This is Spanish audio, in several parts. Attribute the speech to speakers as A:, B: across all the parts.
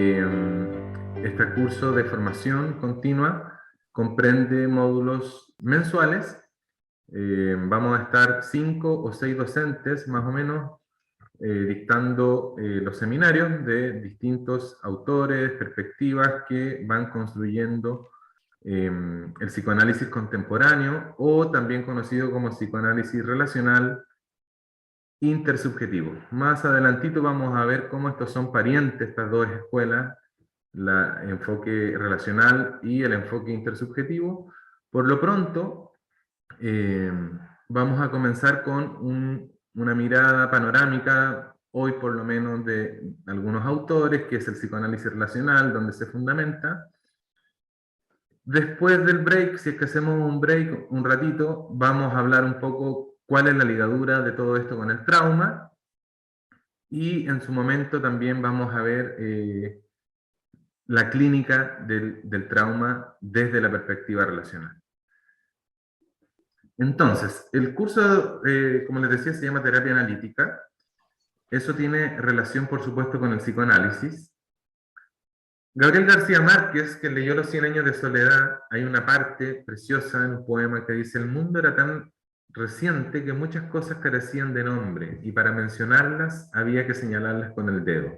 A: Este curso de formación continua comprende módulos mensuales. Vamos a estar 5 o 6 docentes más o menos dictando los seminarios de distintos autores, perspectivas que van construyendo el psicoanálisis contemporáneo, o también conocido como psicoanálisis relacional intersubjetivo. Más adelantito vamos a ver cómo estos son parientes, estas dos escuelas, el enfoque relacional y el enfoque intersubjetivo. Por lo pronto, vamos a comenzar con una mirada panorámica, hoy por lo menos de algunos autores, que es el psicoanálisis relacional, donde se fundamenta. Después del break, si es que hacemos un break un ratito, vamos a hablar un poco cuál es la ligadura de todo esto con el trauma, y en su momento también vamos a ver la clínica del trauma desde la perspectiva relacional. Entonces, el curso, como les decía, se llama terapia analítica. Eso tiene relación, por supuesto, con el psicoanálisis. Gabriel García Márquez, que leyó Los 100 años de soledad, hay una parte preciosa en un poema que dice: el mundo era tan reciente que muchas cosas carecían de nombre, y para mencionarlas había que señalarlas con el dedo.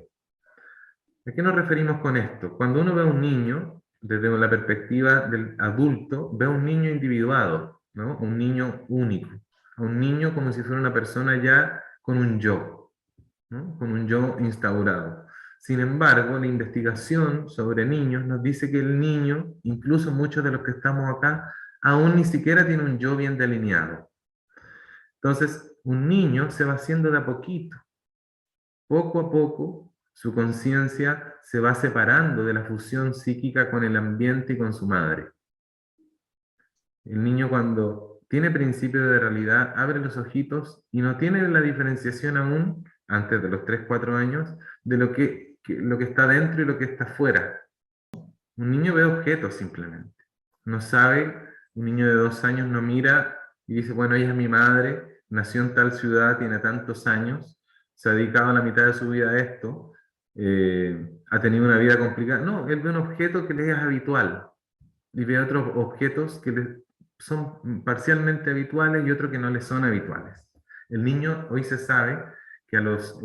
A: ¿A qué nos referimos con esto? Cuando uno ve a un niño, desde la perspectiva del adulto, ve a un niño individuado, ¿no? Un niño único, a un niño como si fuera una persona ya con un yo, ¿no? Con un yo instaurado. Sin embargo, la investigación sobre niños nos dice que el niño, incluso muchos de los que estamos acá, aún ni siquiera tiene un yo bien delineado. Entonces, un niño se va haciendo de a poquito. Poco a poco, su conciencia se va separando de la fusión psíquica con el ambiente y con su madre. El niño, cuando tiene principio de realidad, abre los ojitos y no tiene la diferenciación aún, antes de los 3, 4 años, de lo que está dentro y lo que está fuera. Un niño ve objetos simplemente. No sabe, un niño de 2 años no mira y dice: bueno, ella es mi madre, nació en tal ciudad, tiene tantos años, se ha dedicado la mitad de su vida a esto, ha tenido una vida complicada. No, él ve un objeto que le es habitual y ve otros objetos que le son parcialmente habituales y otros que no le son habituales. El niño hoy se sabe que a los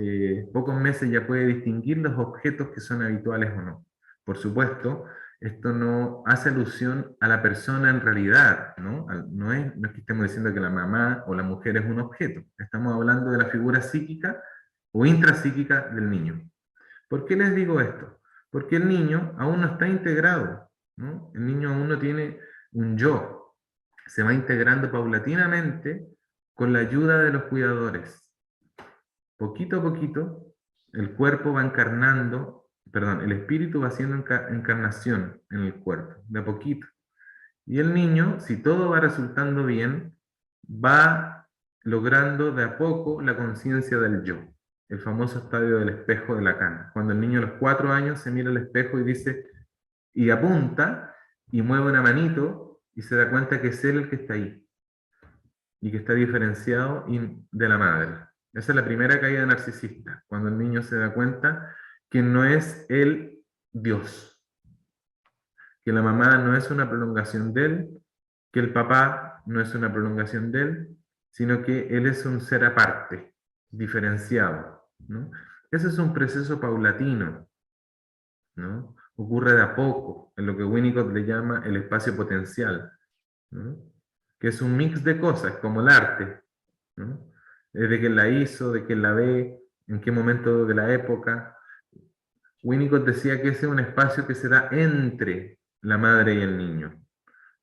A: pocos meses ya puede distinguir los objetos que son habituales o no. Por supuesto, esto no hace alusión a la persona en realidad, ¿no? No es que estemos diciendo que la mamá o la mujer es un objeto. Estamos hablando de la figura psíquica o intrapsíquica del niño. ¿Por qué les digo esto? Porque el niño aún no está integrado, ¿no? El niño aún no tiene un yo. Se va integrando paulatinamente con la ayuda de los cuidadores. Poquito a poquito, el cuerpo va encarnando, perdón, el espíritu va haciendo encarnación en el cuerpo, de a poquito. Y el niño, si todo va resultando bien, va logrando de a poco la conciencia del yo. El famoso estadio del espejo de Lacan. Cuando el niño a los 4 años se mira al espejo y dice, y apunta, y mueve una manito, y se da cuenta que es él el que está ahí, y que está diferenciado de la madre. Esa es la primera caída narcisista, cuando el niño se da cuenta que no es él Dios, que la mamá no es una prolongación de él, que el papá no es una prolongación de él, sino que él es un ser aparte, diferenciado, ¿no? Ese es un proceso paulatino, ¿no? Ocurre de a poco, en lo que Winnicott le llama el espacio potencial, ¿no? Que es un mix de cosas, como el arte, ¿no? De quién la hizo, de quién la ve, en qué momento de la época. Winnicott decía que ese es un espacio que se da entre la madre y el niño.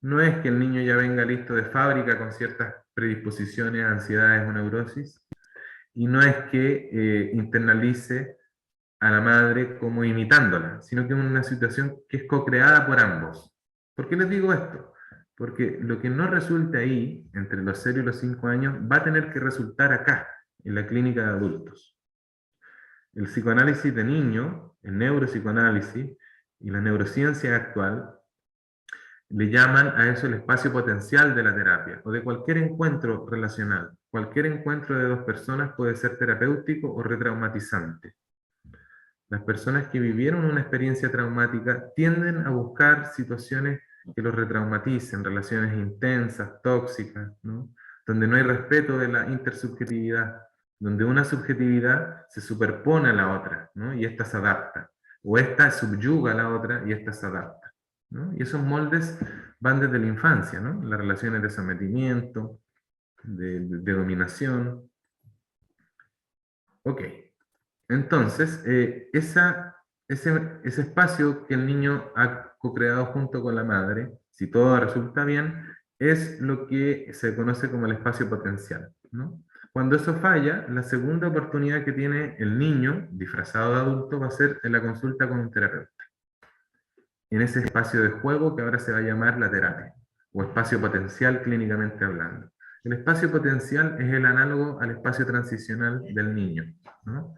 A: No es que el niño ya venga listo de fábrica con ciertas predisposiciones, ansiedades o neurosis, y no es que internalice a la madre como imitándola, sino que es una situación que es co-creada por ambos. ¿Por qué les digo esto? Porque lo que no resulte ahí, entre los 0 y los 5 años, va a tener que resultar acá, en la clínica de adultos. El psicoanálisis de niño, el neuropsicoanálisis y la neurociencia actual le llaman a eso el espacio potencial de la terapia o de cualquier encuentro relacional. Cualquier encuentro de 2 personas puede ser terapéutico o retraumatizante. Las personas que vivieron una experiencia traumática tienden a buscar situaciones que los retraumaticen, relaciones intensas, tóxicas, ¿no? Donde no hay respeto de la intersubjetividad, donde una subjetividad se superpone a la otra, ¿no? Y esta se adapta, o esta subyuga a la otra y esta se adapta, ¿no? Y esos moldes van desde la infancia, ¿no? Las relaciones de sometimiento, de dominación. Ok, entonces, ese espacio que el niño ha co-creado junto con la madre, si todo resulta bien, es lo que se conoce como el espacio potencial, ¿no? Cuando eso falla, la segunda oportunidad que tiene el niño, disfrazado de adulto, va a ser en la consulta con un terapeuta. En ese espacio de juego que ahora se va a llamar la terapia, o espacio potencial clínicamente hablando. El espacio potencial es el análogo al espacio transicional del niño, ¿no?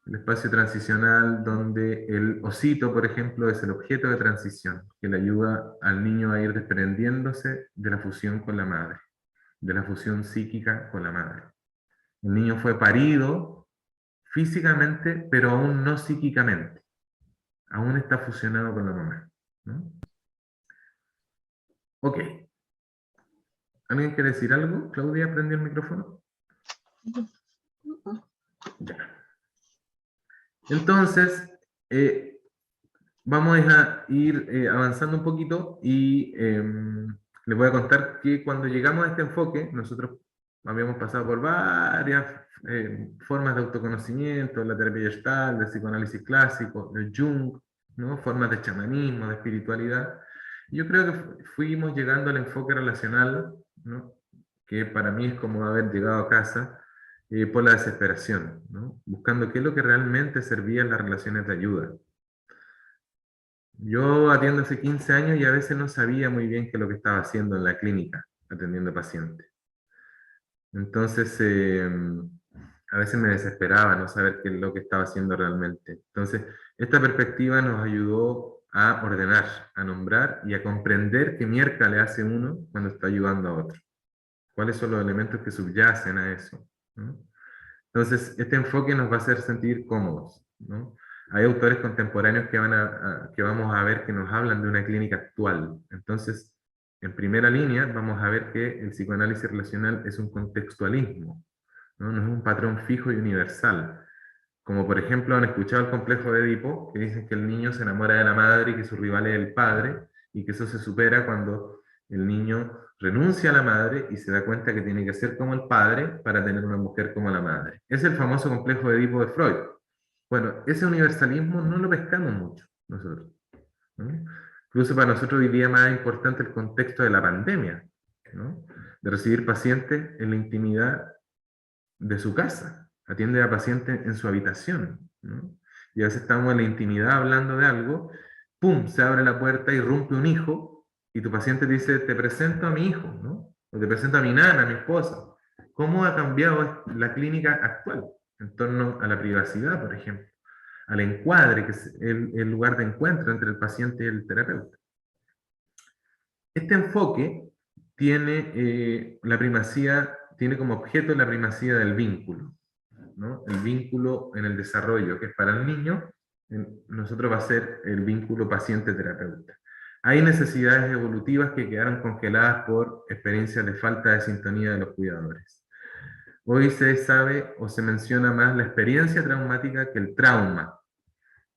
A: El espacio transicional donde el osito, por ejemplo, es el objeto de transición, que le ayuda al niño a ir desprendiéndose de la fusión con la madre, de la fusión psíquica con la madre. El niño fue parido físicamente, pero aún no psíquicamente. Aún está fusionado con la mamá, ¿no? Ok. ¿Alguien quiere decir algo? ¿Claudia prendió el micrófono? Ya. Entonces, vamos a ir avanzando un poquito y les voy a contar que cuando llegamos a este enfoque, nosotros habíamos pasado por varias formas de autoconocimiento, la terapia Gestalt, del psicoanálisis clásico, de Jung, ¿no? Formas de chamanismo, de espiritualidad. Yo creo que fuimos llegando al enfoque relacional, ¿no? Que para mí es como haber llegado a casa por la desesperación, ¿no? Buscando qué es lo que realmente servía en las relaciones de ayuda. Yo atiendo hace 15 años y a veces no sabía muy bien qué es lo que estaba haciendo en la clínica, atendiendo pacientes. Entonces, a veces me desesperaba no saber qué es lo que estaba haciendo realmente. Entonces, esta perspectiva nos ayudó a ordenar, a nombrar y a comprender qué mierda le hace uno cuando está ayudando a otro. ¿Cuáles son los elementos que subyacen a eso? ¿No? Entonces, este enfoque nos va a hacer sentir cómodos, ¿no? Hay autores contemporáneos que vamos a ver que nos hablan de una clínica actual. Entonces, en primera línea, vamos a ver que el psicoanálisis relacional es un contextualismo, ¿no? No es un patrón fijo y universal. Como por ejemplo, han escuchado el complejo de Edipo, que dicen que el niño se enamora de la madre y que su rival es el padre, y que eso se supera cuando el niño renuncia a la madre y se da cuenta que tiene que ser como el padre para tener una mujer como la madre. Es el famoso complejo de Edipo de Freud. Bueno, ese universalismo no lo pescamos mucho nosotros, ¿no? Incluso para nosotros hoy día más importante el contexto de la pandemia, ¿no? De recibir pacientes en la intimidad de su casa, atiende a pacientes en su habitación, ¿no? Y a veces estamos en la intimidad hablando de algo, ¡pum!, se abre la puerta y rompe un hijo, y tu paciente dice, te presento a mi hijo, ¿no? O te presento a mi nana, a mi esposa. ¿Cómo ha cambiado la clínica actual en torno a la privacidad, por ejemplo? Al encuadre, que es el lugar de encuentro entre el paciente y el terapeuta. Este enfoque tiene la primacía, tiene como objeto la primacía del vínculo, ¿no? El vínculo en el desarrollo, que es para el niño, nosotros va a ser el vínculo paciente-terapeuta. Hay necesidades evolutivas que quedaron congeladas por experiencias de falta de sintonía de los cuidadores. Hoy se sabe o se menciona más la experiencia traumática que el trauma.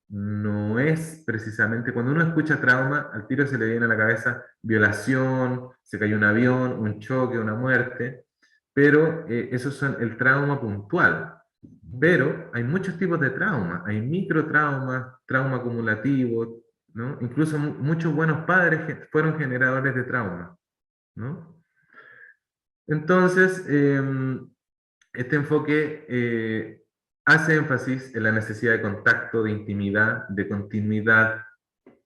A: No es precisamente, cuando uno escucha trauma, al tiro se le viene a la cabeza violación, se cayó un avión, un choque, una muerte, pero eso son el trauma puntual. Pero hay muchos tipos de trauma, hay microtraumas, trauma acumulativo, ¿no? Incluso muchos buenos padres fueron generadores de trauma, ¿no? Entonces, este enfoque hace énfasis en la necesidad de contacto, de intimidad, de continuidad,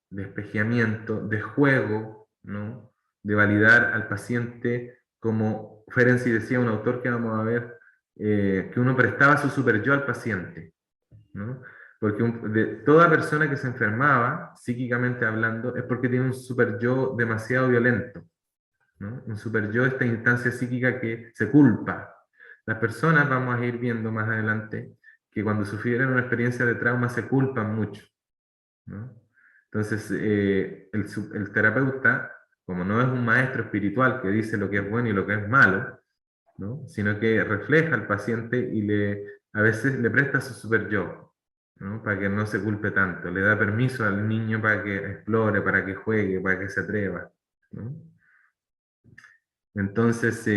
A: de espejeamiento, de juego, ¿no? De validar al paciente, como Ferenczi decía, un autor que vamos a ver, que uno prestaba su super yo al paciente, ¿no? Porque toda persona que se enfermaba, psíquicamente hablando, es porque tiene un super yo demasiado violento, ¿no? Un super yo, esta instancia psíquica que se culpa. Las personas, vamos a ir viendo más adelante, que cuando sufrieron una experiencia de trauma se culpan mucho, ¿no? Entonces, el terapeuta, como no es un maestro espiritual que dice lo que es bueno y lo que es malo, ¿no? Sino que refleja al paciente y a veces le presta su super yo, ¿no? Para que no se culpe tanto, le da permiso al niño para que explore, para que juegue, para que se atreva, ¿no? Entonces,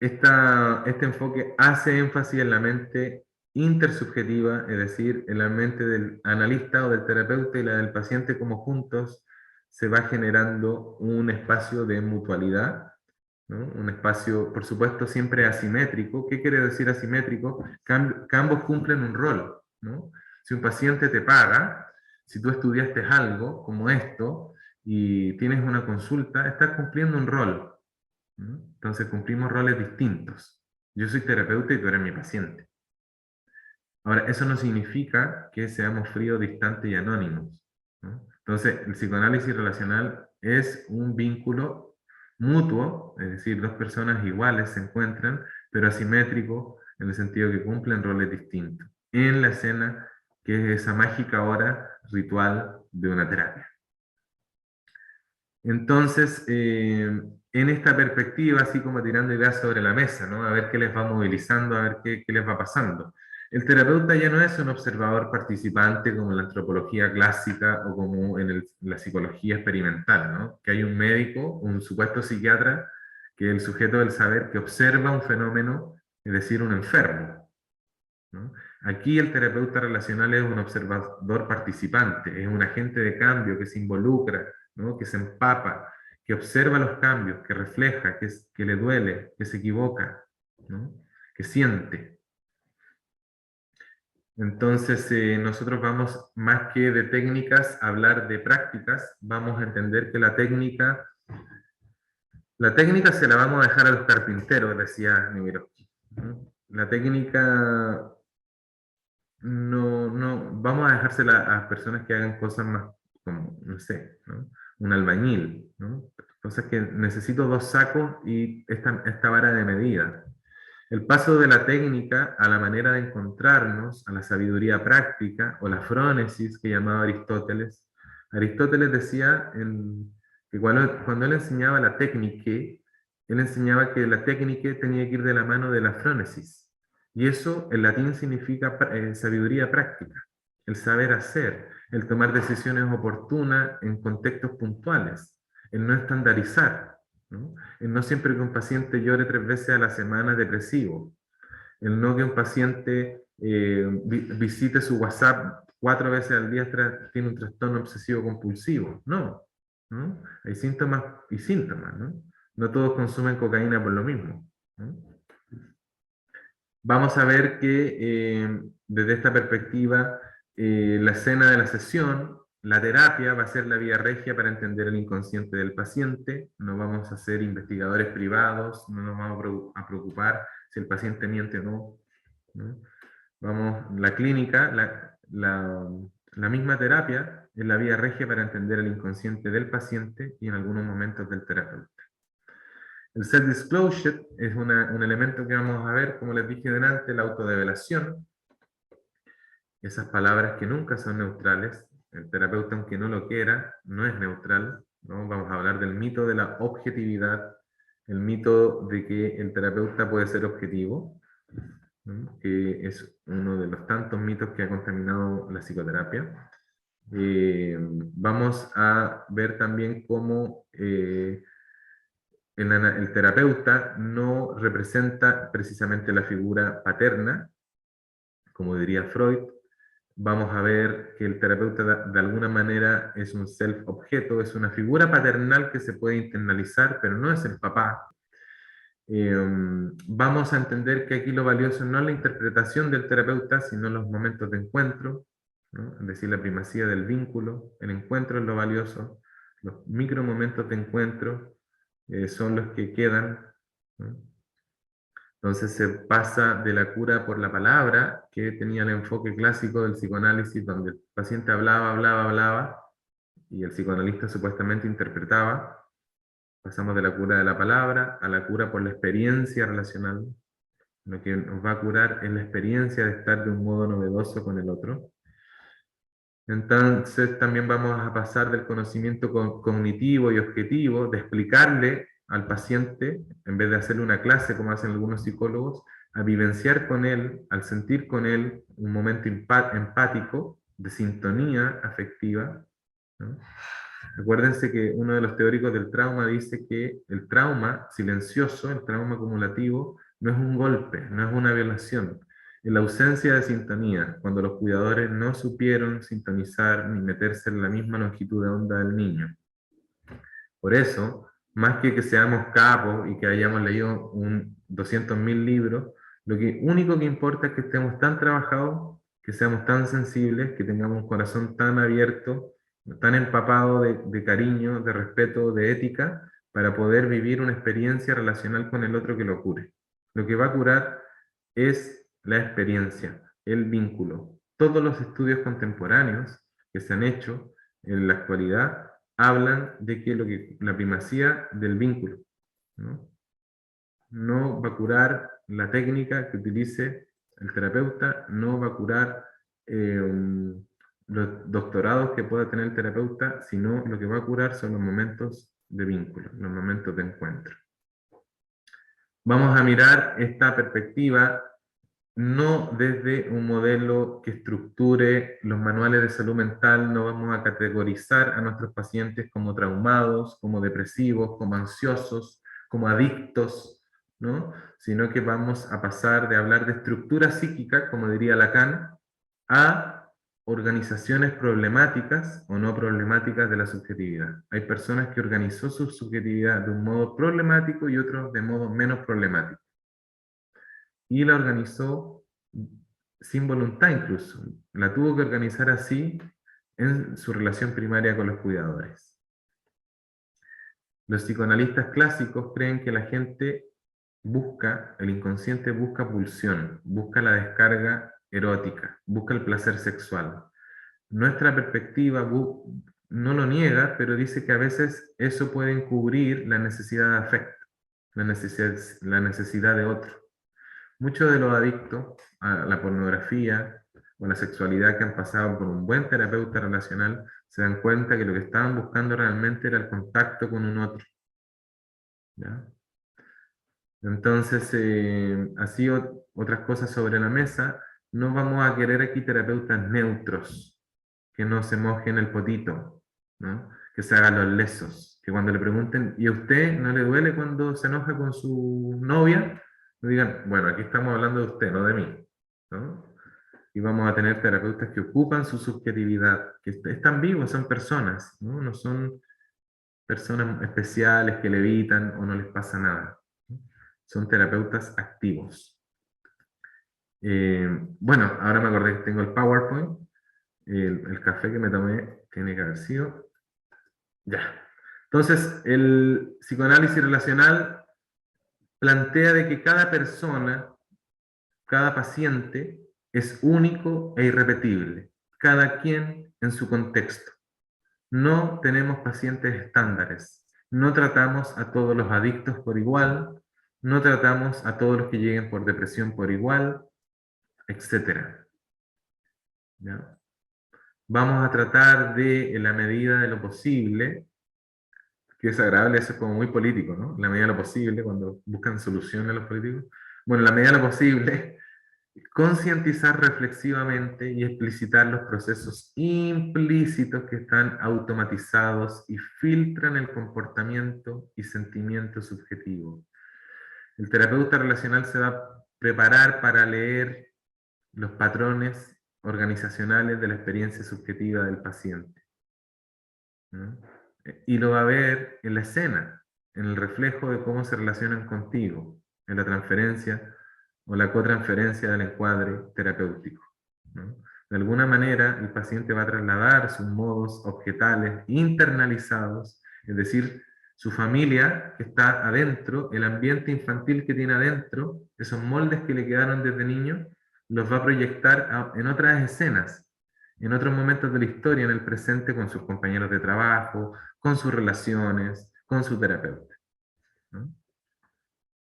A: este enfoque hace énfasis en la mente intersubjetiva, es decir, en la mente del analista o del terapeuta y la del paciente, como juntos se va generando un espacio de mutualidad, ¿no? Un espacio, por supuesto, siempre asimétrico. ¿Qué quiere decir asimétrico? Que ambos cumplen un rol, ¿no? Si un paciente te paga, si tú estudiaste algo como esto y tienes una consulta, estás cumpliendo un rol, ¿no? Entonces cumplimos roles distintos. Yo soy terapeuta y tú eres mi paciente. Ahora, eso no significa que seamos fríos, distantes y anónimos, ¿no? Entonces, el psicoanálisis relacional es un vínculo mutuo, es decir, dos personas iguales se encuentran, pero asimétrico en el sentido que cumplen roles distintos, en la escena que es esa mágica hora ritual de una terapia. Entonces, en esta perspectiva, así como tirando ideas sobre la mesa, ¿no? A ver qué les va movilizando, a ver qué les va pasando. El terapeuta ya no es un observador participante como en la antropología clásica o como en la psicología experimental, ¿no? Que hay un médico, un supuesto psiquiatra, que es el sujeto del saber que observa un fenómeno, es decir, un enfermo, ¿no? Aquí el terapeuta relacional es un observador participante, es un agente de cambio que se involucra, ¿no? Que se empapa, que observa los cambios, que refleja, que le duele, que se equivoca, ¿no? Que siente. Entonces, nosotros vamos, más que de técnicas, a hablar de prácticas. Vamos a entender que la técnica se la vamos a dejar a los carpinteros, decía Nemirovsky, ¿no? La técnica no, vamos a dejársela a personas que hagan cosas más como, no sé, ¿no? Un albañil, ¿no? Cosas que necesito 2 sacos y esta vara de medida. El paso de la técnica a la manera de encontrarnos, a la sabiduría práctica, o la frónesis que llamaba Aristóteles. Aristóteles decía que cuando él enseñaba la técnica, él enseñaba que la técnica tenía que ir de la mano de la frónesis. Y eso en latín significa sabiduría práctica, el saber hacer, el tomar decisiones oportunas en contextos puntuales, el no estandarizar, ¿no? El no siempre que un paciente llore 3 veces a la semana depresivo, el no que un paciente visite su WhatsApp 4 veces al día tiene un trastorno obsesivo compulsivo, no, ¿no? Hay síntomas y síntomas, ¿no? No todos consumen cocaína por lo mismo, ¿no? Vamos a ver que desde esta perspectiva, la escena de la sesión, la terapia va a ser la vía regia para entender el inconsciente del paciente. No vamos a ser investigadores privados, no nos vamos a preocupar si el paciente miente o no, ¿no? La clínica, la misma terapia es la vía regia para entender el inconsciente del paciente y en algunos momentos del terapeuta. El self-disclosure es un elemento que vamos a ver, como les dije delante, la autodevelación. Esas palabras que nunca son neutrales. El terapeuta, aunque no lo quiera, no es neutral, ¿no? Vamos a hablar del mito de la objetividad, el mito de que el terapeuta puede ser objetivo, ¿no? Que es uno de los tantos mitos que ha contaminado la psicoterapia. Vamos a ver también cómo el terapeuta no representa precisamente la figura paterna, como diría Freud. Vamos a ver que el terapeuta de alguna manera es un self-objeto, es una figura paternal que se puede internalizar, pero no es el papá. Vamos a entender que aquí lo valioso no es la interpretación del terapeuta, sino los momentos de encuentro, ¿no? Es decir, la primacía del vínculo, el encuentro es lo valioso, los micromomentos de encuentro son los que quedan, ¿no? Entonces se pasa de la cura por la palabra, que tenía el enfoque clásico del psicoanálisis, donde el paciente hablaba, y el psicoanalista supuestamente interpretaba. Pasamos de la cura de la palabra a la cura por la experiencia relacional, Lo que nos va a curar es la experiencia de estar de un modo novedoso con el otro. Entonces también vamos a pasar del conocimiento cognitivo y objetivo, de explicarle al paciente, en vez de hacerle una clase como hacen algunos psicólogos, a vivenciar con él, al sentir con él un momento empático, de sintonía afectiva, ¿no? Acuérdense que uno de los teóricos del trauma dice que el trauma silencioso, el trauma acumulativo, no es un golpe, no es una violación. En la ausencia de sintonía, cuando los cuidadores no supieron sintonizar ni meterse en la misma longitud de onda del niño. Por eso, más que seamos capos y que hayamos leído 200.000 libros, lo único que importa es que estemos tan trabajados, que seamos tan sensibles, que tengamos un corazón tan abierto, tan empapado de cariño, de respeto, de ética, para poder vivir una experiencia relacional con el otro que lo cure. Lo que va a curar es la experiencia, el vínculo. Todos los estudios contemporáneos que se han hecho en la actualidad hablan de que la primacía del vínculo, ¿no? No va a curar la técnica que utilice el terapeuta, no va a curar los doctorados que pueda tener el terapeuta, sino lo que va a curar son los momentos de vínculo, los momentos de encuentro. Vamos a mirar esta perspectiva no desde un modelo que estructure los manuales de salud mental, no vamos a categorizar a nuestros pacientes como traumados, como depresivos, como ansiosos, como adictos, ¿no? Sino que vamos a pasar de hablar de estructura psíquica, como diría Lacan, a organizaciones problemáticas o no problemáticas de la subjetividad. Hay personas que organizó su subjetividad de un modo problemático y otros de modo menos problemático. Y la organizó sin voluntad incluso. La tuvo que organizar así en su relación primaria con los cuidadores. Los psicoanalistas clásicos creen que la gente busca, el inconsciente busca pulsión, busca la descarga erótica, busca el placer sexual. Nuestra perspectiva no lo niega, pero dice que a veces eso puede encubrir la necesidad de afecto, la necesidad de otro. Muchos de los adictos a la pornografía o a la sexualidad que han pasado por un buen terapeuta relacional se dan cuenta que lo que estaban buscando realmente era el contacto con un otro, ¿ya? Entonces, así otras cosas sobre la mesa, no vamos a querer aquí terapeutas neutros, que no se mojen el potito, ¿no? Que se hagan los lesos, que cuando le pregunten, ¿y a usted no le duele cuando se enoja con su novia? No digan, bueno, aquí estamos hablando de usted, no de mí, ¿no? Y vamos a tener terapeutas que ocupan su subjetividad, que están vivos, son personas, ¿no? No son personas especiales que levitan o no les pasa nada, ¿no? Son terapeutas activos. Bueno, ahora me acordé que tengo el PowerPoint, el café que me tomé tiene que haber sido. Ya. Entonces, el psicoanálisis relacional plantea de que cada persona, cada paciente, es único e irrepetible, cada quien en su contexto. No tenemos pacientes estándares, no tratamos a todos los adictos por igual, no tratamos a todos los que lleguen por depresión por igual, etc. ¿Ya? Vamos a tratar de, en la medida de lo posible, que es agradable, eso es como muy político, ¿no? En la medida de lo posible, cuando buscan soluciones los políticos. Bueno, en la medida de lo posible, concientizar reflexivamente y explicitar los procesos implícitos que están automatizados y filtran el comportamiento y sentimiento subjetivo. El terapeuta relacional se va a preparar para leer los patrones organizacionales de la experiencia subjetiva del paciente, ¿no? Y lo va a ver en la escena, en el reflejo de cómo se relacionan contigo, en la transferencia o la cotransferencia del encuadre terapéutico, ¿no? De alguna manera, el paciente va a trasladar sus modos objetales internalizados, es decir, su familia que está adentro, el ambiente infantil que tiene adentro, esos moldes que le quedaron desde niño, los va a proyectar en otras escenas, en otros momentos de la historia, en el presente, con sus compañeros de trabajo, con sus relaciones, con su terapeuta, ¿no?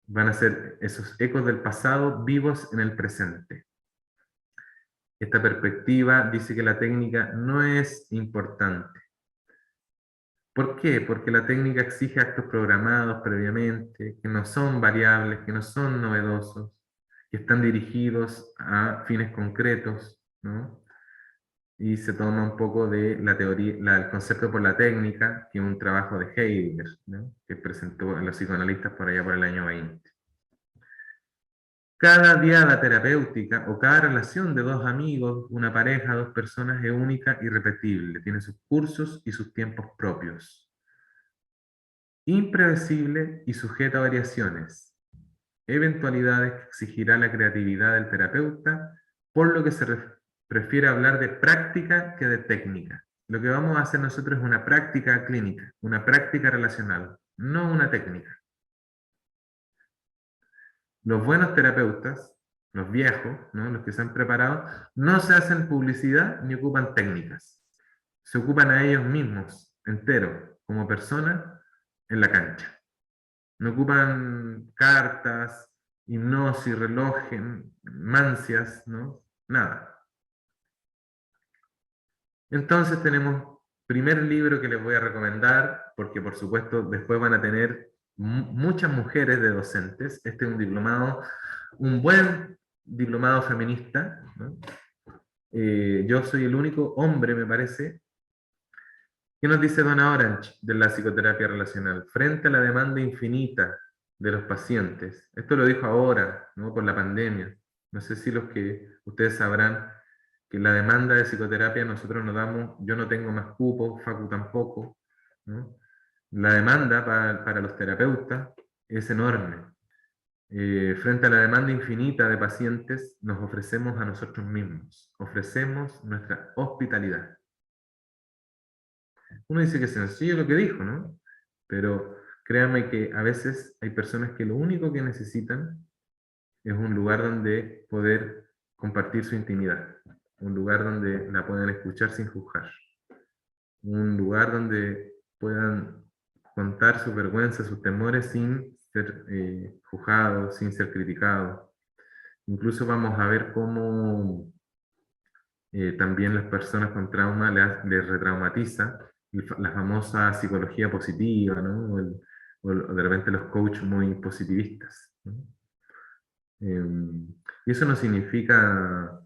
A: Van a ser esos ecos del pasado vivos en el presente. Esta perspectiva dice que la técnica no es importante. ¿Por qué? Porque la técnica exige actos programados previamente, que no son variables, que no son novedosos, que están dirigidos a fines concretos, ¿no? Y se toma un poco de la teoría, el concepto por la técnica, que es un trabajo de Heidegger, ¿no? Que presentó a los psicoanalistas por allá por el año 20. Cada diada terapéutica o cada relación de dos amigos, una pareja, dos personas es única y repetible, tiene sus cursos y sus tiempos propios. Imprevisible y sujeta a variaciones, eventualidades que exigirá la creatividad del terapeuta, por lo que prefiere hablar de práctica que de técnica. Lo que vamos a hacer nosotros es una práctica clínica, una práctica relacional, no una técnica. Los buenos terapeutas, los viejos, ¿no? Los que se han preparado, no se hacen publicidad ni ocupan técnicas. Se ocupan a ellos mismos, enteros, como personas, en la cancha. No ocupan cartas, hipnosis, relojes, mancias, ¿no? Nada. Entonces tenemos primer libro que les voy a recomendar, porque por supuesto después van a tener muchas mujeres de docentes. Este es un diplomado, un buen diplomado feminista, ¿no? Yo soy el único hombre, me parece. ¿Qué nos dice Donna Orange de la psicoterapia relacional? Frente a la demanda infinita de los pacientes. Esto lo dijo ahora, ¿no? Por la pandemia. No sé si los que ustedes sabrán que la demanda de psicoterapia nosotros nos damos, yo no tengo más cupo, Facu tampoco, ¿no? La demanda para los terapeutas es enorme. Frente a la demanda infinita de pacientes, nos ofrecemos a nosotros mismos, ofrecemos nuestra hospitalidad. Uno dice que es sencillo lo que dijo, ¿no? Pero créanme que a veces hay personas que lo único que necesitan es un lugar donde poder compartir su intimidad, un lugar donde la puedan escuchar sin juzgar, un lugar donde puedan contar sus vergüenzas, sus temores sin ser juzgados, sin ser criticados. Incluso vamos a ver cómo también las personas con trauma les retraumatiza la famosa psicología positiva, ¿no? O de repente los coaches muy positivistas, ¿no? Y eso no significa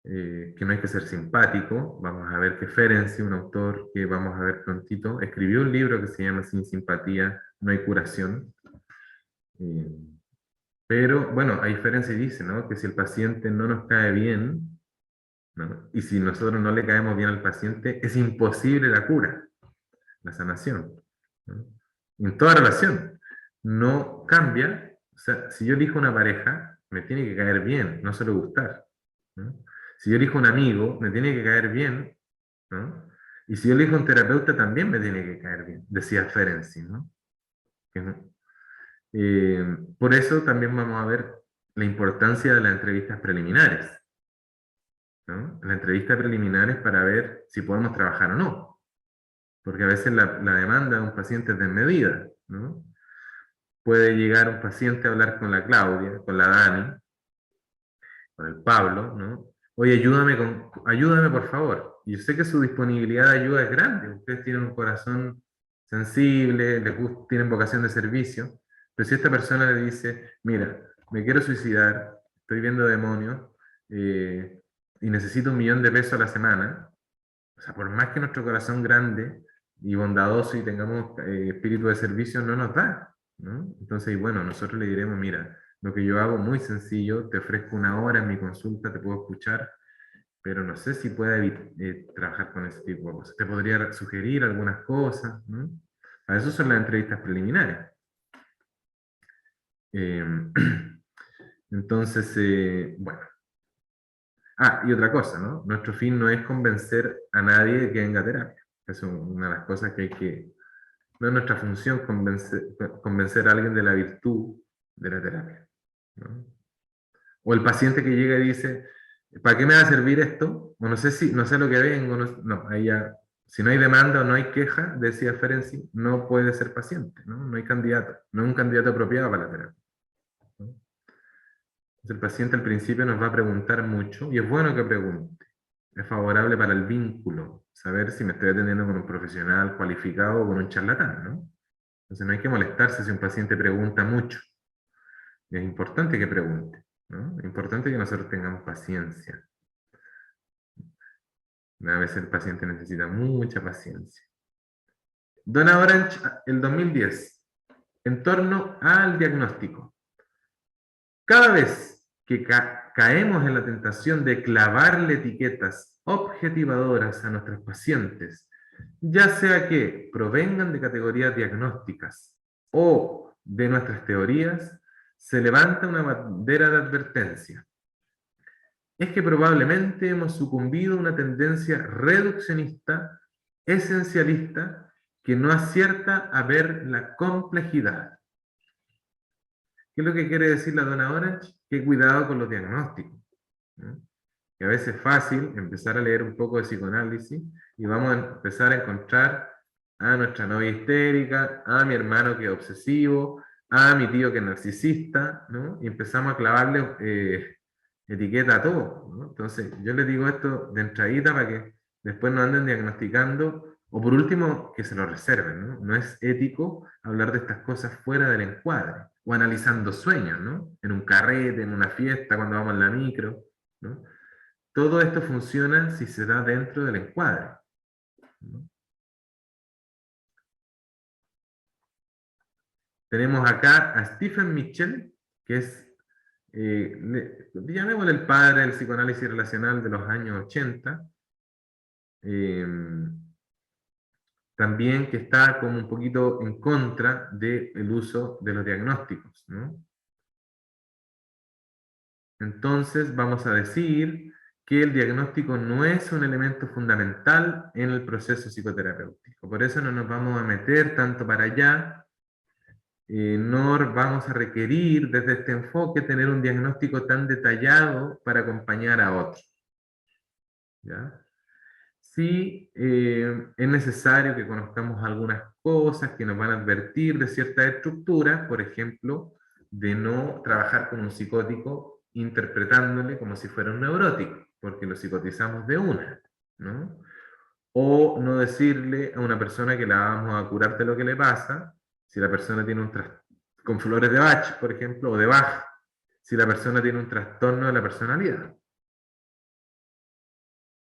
A: que no hay que ser simpático. Vamos a ver que Ferenczi, un autor que vamos a ver prontito, escribió un libro que se llama Sin simpatía no hay curación. Pero bueno, ahí Ferenczi dice, ¿no? Que si el paciente no nos cae bien, ¿no? Y si nosotros no le caemos bien al paciente, es imposible la cura, la sanación, ¿no? En toda relación. No cambia. O sea, si yo elijo una pareja, me tiene que caer bien, no solo gustar, ¿no? Si yo elijo un amigo, me tiene que caer bien, ¿no? Y si yo elijo un terapeuta, también me tiene que caer bien, decía Ferenczi, ¿no? Por eso también vamos a ver la importancia de las entrevistas preliminares, ¿no? La entrevista preliminar es para ver si podemos trabajar o no, porque a veces la demanda de un paciente es desmedida, ¿no? Puede llegar un paciente a hablar con la Claudia, con la Dani, con el Pablo, ¿no? Oye, ayúdame por favor. Y yo sé que su disponibilidad de ayuda es grande, ustedes tienen un corazón sensible, tienen vocación de servicio, pero si esta persona le dice, mira, me quiero suicidar, estoy viendo demonios, y necesito 1.000.000 de pesos a la semana, o sea, por más que nuestro corazón grande y bondadoso y tengamos espíritu de servicio, no nos da, ¿no? Entonces, bueno, nosotros le diremos, mira, lo que yo hago muy sencillo, te ofrezco 1 hora en mi consulta, te puedo escuchar, pero no sé si pueda trabajar con ese tipo de cosas. Te podría sugerir algunas cosas, ¿no? A eso son las entrevistas preliminares. Entonces, bueno. Ah, y otra cosa, ¿no? Nuestro fin no es convencer a nadie de que venga a terapia. Eso es una de las cosas que hay que... No es nuestra función convencer a alguien de la virtud de la terapia, ¿no? O el paciente que llega y dice, ¿para qué me va a servir esto? O no sé lo que vengo, no, ahí ya, si no hay demanda o no hay queja, decía Ferenczi, no puede ser paciente, ¿no? No hay candidato, no es un candidato apropiado para la terapia. El paciente al principio nos va a preguntar mucho y es bueno que pregunte. Es favorable para el vínculo, saber si me estoy atendiendo con un profesional cualificado o con un charlatán, ¿no? Entonces no hay que molestarse si un paciente pregunta mucho. Es importante que pregunte, ¿no? Es importante que nosotros tengamos paciencia. A veces el paciente necesita mucha paciencia. Donna Orange, el 2010, en torno al diagnóstico. Cada vez que caemos en la tentación de clavarle etiquetas objetivadoras a nuestros pacientes, ya sea que provengan de categorías diagnósticas o de nuestras teorías, se levanta una bandera de advertencia. Es que probablemente hemos sucumbido a una tendencia reduccionista, esencialista, que no acierta a ver la complejidad. ¿Qué es lo que quiere decir la Donna Orange? Que cuidado con los diagnósticos, ¿no? Que a veces es fácil empezar a leer un poco de psicoanálisis y vamos a empezar a encontrar a nuestra novia histérica, a mi hermano que es obsesivo, a mi tío que es narcisista, ¿no? Y empezamos a clavarle etiqueta a todo, ¿no? Entonces, yo les digo esto de entradita para que después no anden diagnosticando, o por último, que se lo reserven, ¿no? No es ético hablar de estas cosas fuera del encuadre, o analizando sueños, ¿no? En un carrete, en una fiesta, cuando vamos en la micro, ¿no? Todo esto funciona si se da dentro del encuadre, ¿no? Tenemos acá a Stephen Mitchell, que es, llamémosle el padre del psicoanálisis relacional de los años 80, también que está como un poquito en contra del uso de los diagnósticos, ¿no? Entonces vamos a decir que el diagnóstico no es un elemento fundamental en el proceso psicoterapéutico. Por eso no nos vamos a meter tanto para allá. No vamos a requerir desde este enfoque tener un diagnóstico tan detallado para acompañar a otros, ¿ya? Sí, es necesario que conozcamos algunas cosas que nos van a advertir de ciertas estructuras, por ejemplo, de no trabajar con un psicótico interpretándole como si fuera un neurótico, porque lo psicotizamos de una, ¿no? O no decirle a una persona que la vamos a curar de lo que le pasa, si la persona tiene un trastorno, con flores de Bach, por ejemplo, o de Bach, si la persona tiene un trastorno de la personalidad,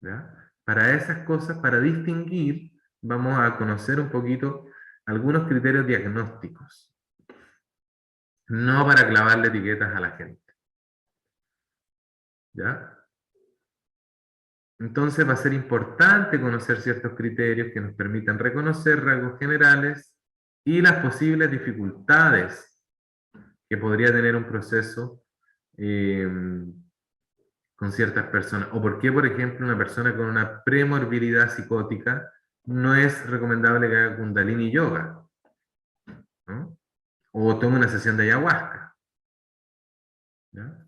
A: ¿ya? Para esas cosas, para distinguir, vamos a conocer un poquito algunos criterios diagnósticos, no para clavarle etiquetas a la gente, ¿ya? Entonces va a ser importante conocer ciertos criterios que nos permitan reconocer rasgos generales y las posibles dificultades que podría tener un proceso eh, con ciertas personas. O por qué, por ejemplo, una persona con una premorbilidad psicótica no es recomendable que haga Kundalini Yoga, ¿no? O tome una sesión de ayahuasca, ¿ya?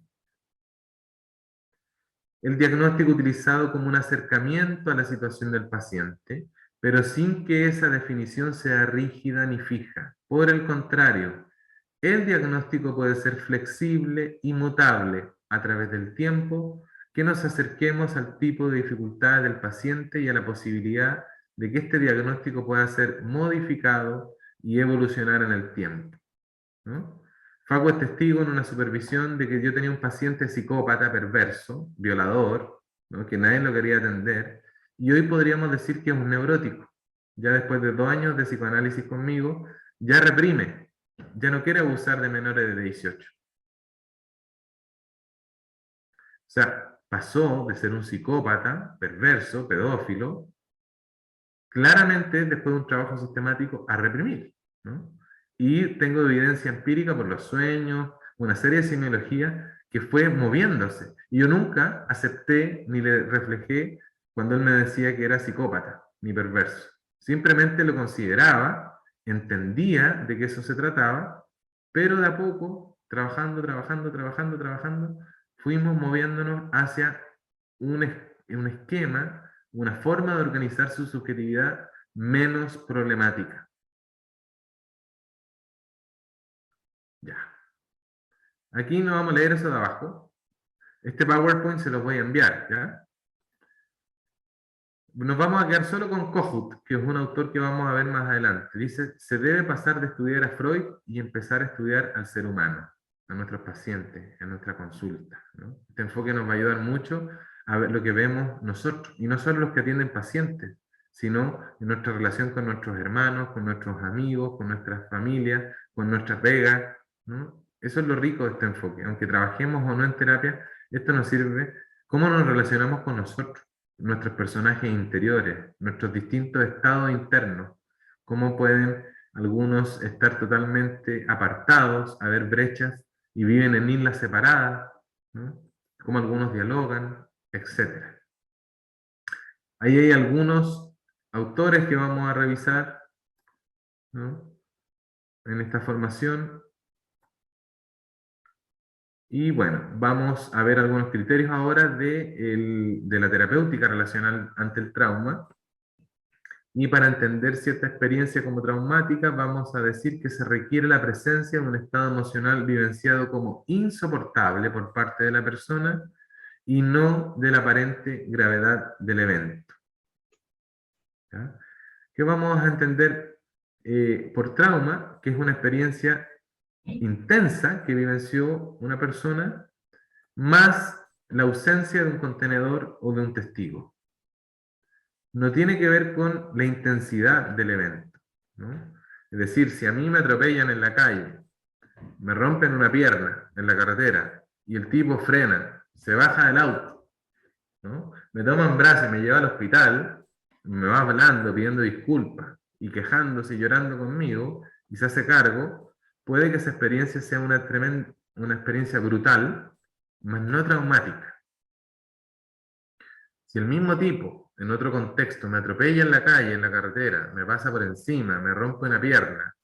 A: El diagnóstico utilizado como un acercamiento a la situación del paciente, pero sin que esa definición sea rígida ni fija. Por el contrario, el diagnóstico puede ser flexible y mutable a través del tiempo, que nos acerquemos al tipo de dificultad del paciente y a la posibilidad de que este diagnóstico pueda ser modificado y evolucionar en el tiempo, ¿no? Fago es testigo en una supervisión de que yo tenía un paciente psicópata, perverso, violador, ¿no? Que nadie lo quería atender, y hoy podríamos decir que es un neurótico. Ya después de 2 años de psicoanálisis conmigo, ya reprime, ya no quiere abusar de menores de 18. O sea, pasó de ser un psicópata, perverso, pedófilo, claramente después de un trabajo sistemático a reprimir, ¿no? Y tengo evidencia empírica por los sueños, una serie de semiología que fue moviéndose. Y yo nunca acepté ni le reflejé cuando él me decía que era psicópata ni perverso. Simplemente lo consideraba, entendía de qué eso se trataba, pero de a poco, trabajando, fuimos moviéndonos hacia un esquema, una forma de organizar su subjetividad menos problemática. Ya. Aquí no vamos a leer eso de abajo, Este PowerPoint se los voy a enviar, ¿ya? Nos vamos a quedar solo con Kohut, que es un autor que vamos a ver más adelante. Dice, se debe pasar de estudiar a Freud y empezar a estudiar al ser humano, a nuestros pacientes, a nuestra consulta, ¿no? Este enfoque nos va a ayudar mucho a ver lo que vemos nosotros, y no solo los que atienden pacientes, sino en nuestra relación con nuestros hermanos, con nuestros amigos, con nuestras familias, con nuestra pega, ¿no? Eso es lo rico de este enfoque. Aunque trabajemos o no en terapia, esto nos sirve cómo nos relacionamos con nosotros, nuestros personajes interiores, nuestros distintos estados internos, cómo pueden algunos estar totalmente apartados, haber brechas y viven en islas separadas, ¿no? Cómo algunos dialogan, etc. Ahí hay algunos autores que vamos a revisar, ¿no? En esta formación. Y bueno, vamos a ver algunos criterios ahora de la terapéutica relacional ante el trauma. Y para entender cierta experiencia como traumática, vamos a decir que se requiere la presencia de un estado emocional vivenciado como insoportable por parte de la persona y no de la aparente gravedad del evento. ¿Ya? ¿Qué vamos a entender por trauma? Que es una experiencia intensa que vivenció una persona, más la ausencia de un contenedor o de un testigo. No tiene que ver con la intensidad del evento, ¿no? Es decir, si a mí me atropellan en la calle, me rompen una pierna en la carretera y el tipo frena, se baja del auto, ¿no? Me toma en brazos y me lleva al hospital, me va hablando, pidiendo disculpas y quejándose y llorando conmigo y se hace cargo, puede que esa experiencia sea una experiencia brutal, mas no traumática. Si el mismo tipo, en otro contexto, me atropella en la calle, en la carretera, me pasa por encima, me rompe una pierna,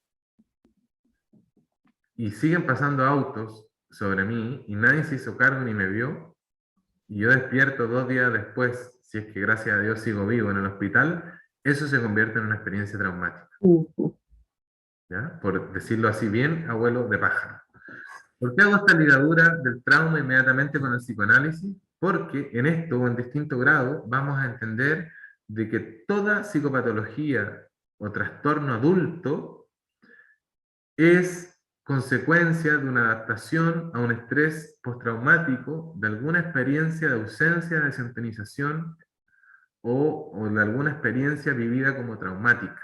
A: y siguen pasando autos sobre mí, y nadie se hizo cargo ni me vio, y yo despierto 2 días después, si es que gracias a Dios sigo vivo en el hospital, eso se convierte en una experiencia traumática. ¿Ya? Por decirlo así bien, abuelo de pájaro. ¿Por qué hago esta ligadura del trauma inmediatamente con el psicoanálisis? Porque en esto, o en distinto grado, vamos a entender de que toda psicopatología o trastorno adulto es consecuencia de una adaptación a un estrés postraumático, de alguna experiencia de ausencia de sintonización o de alguna experiencia vivida como traumática,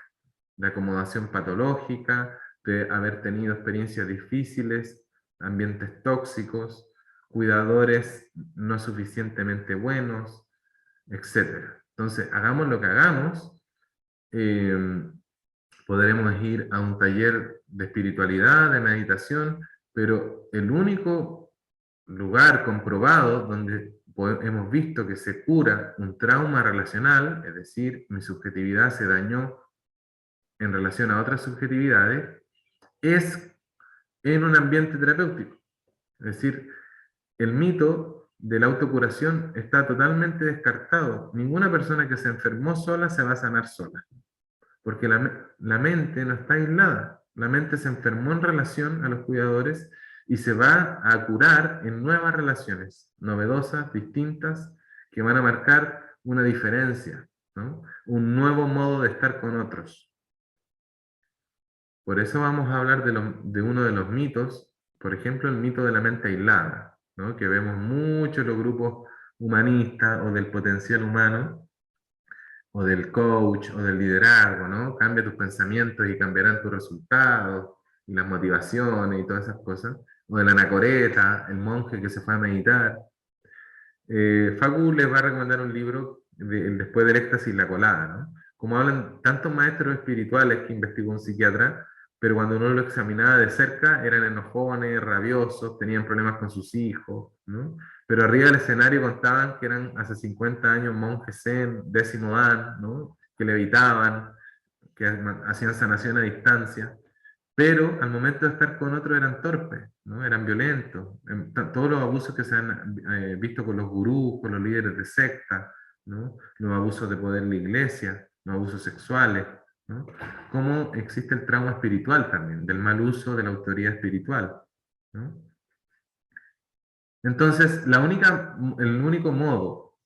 A: de acomodación patológica, de haber tenido experiencias difíciles, ambientes tóxicos, cuidadores no suficientemente buenos, etc. Entonces, hagamos lo que hagamos, podremos ir a un taller de espiritualidad, de meditación, pero el único lugar comprobado donde hemos visto que se cura un trauma relacional, es decir, mi subjetividad se dañó en relación a otras subjetividades, es en un ambiente terapéutico. Es decir, el mito de la autocuración está totalmente descartado. Ninguna persona que se enfermó sola se va a sanar sola, porque la mente no está aislada. La mente se enfermó en relación a los cuidadores y se va a curar en nuevas relaciones, novedosas, distintas, que van a marcar una diferencia, ¿no? Un nuevo modo de estar con otros. Por eso vamos a hablar de uno de los mitos, por ejemplo, el mito de la mente aislada, ¿no? Que vemos mucho en los grupos humanistas o del potencial humano, o del coach, o del liderazgo, ¿no? Cambia tus pensamientos y cambiarán tus resultados, y las motivaciones y todas esas cosas. O de la anacoreta, el monje que se fue a meditar. Facu les va a recomendar un libro, el Después del éxtasis y la colada, ¿no? Como hablan tantos maestros espirituales que investigó un psiquiatra, pero cuando uno lo examinaba de cerca eran enojones, rabiosos, tenían problemas con sus hijos, ¿no? Pero arriba del escenario contaban que eran hace 50 años monjes zen, décimo dan, ¿no? Que levitaban, que hacían sanación a distancia, pero al momento de estar con otros eran torpes, ¿no? Eran violentos. Todos los abusos que se han visto con los gurús, con los líderes de secta, ¿no? Los abusos de poder en la iglesia, los abusos sexuales, ¿no? Cómo existe el trauma espiritual también, del mal uso de la autoridad espiritual, ¿no? Entonces, el único modo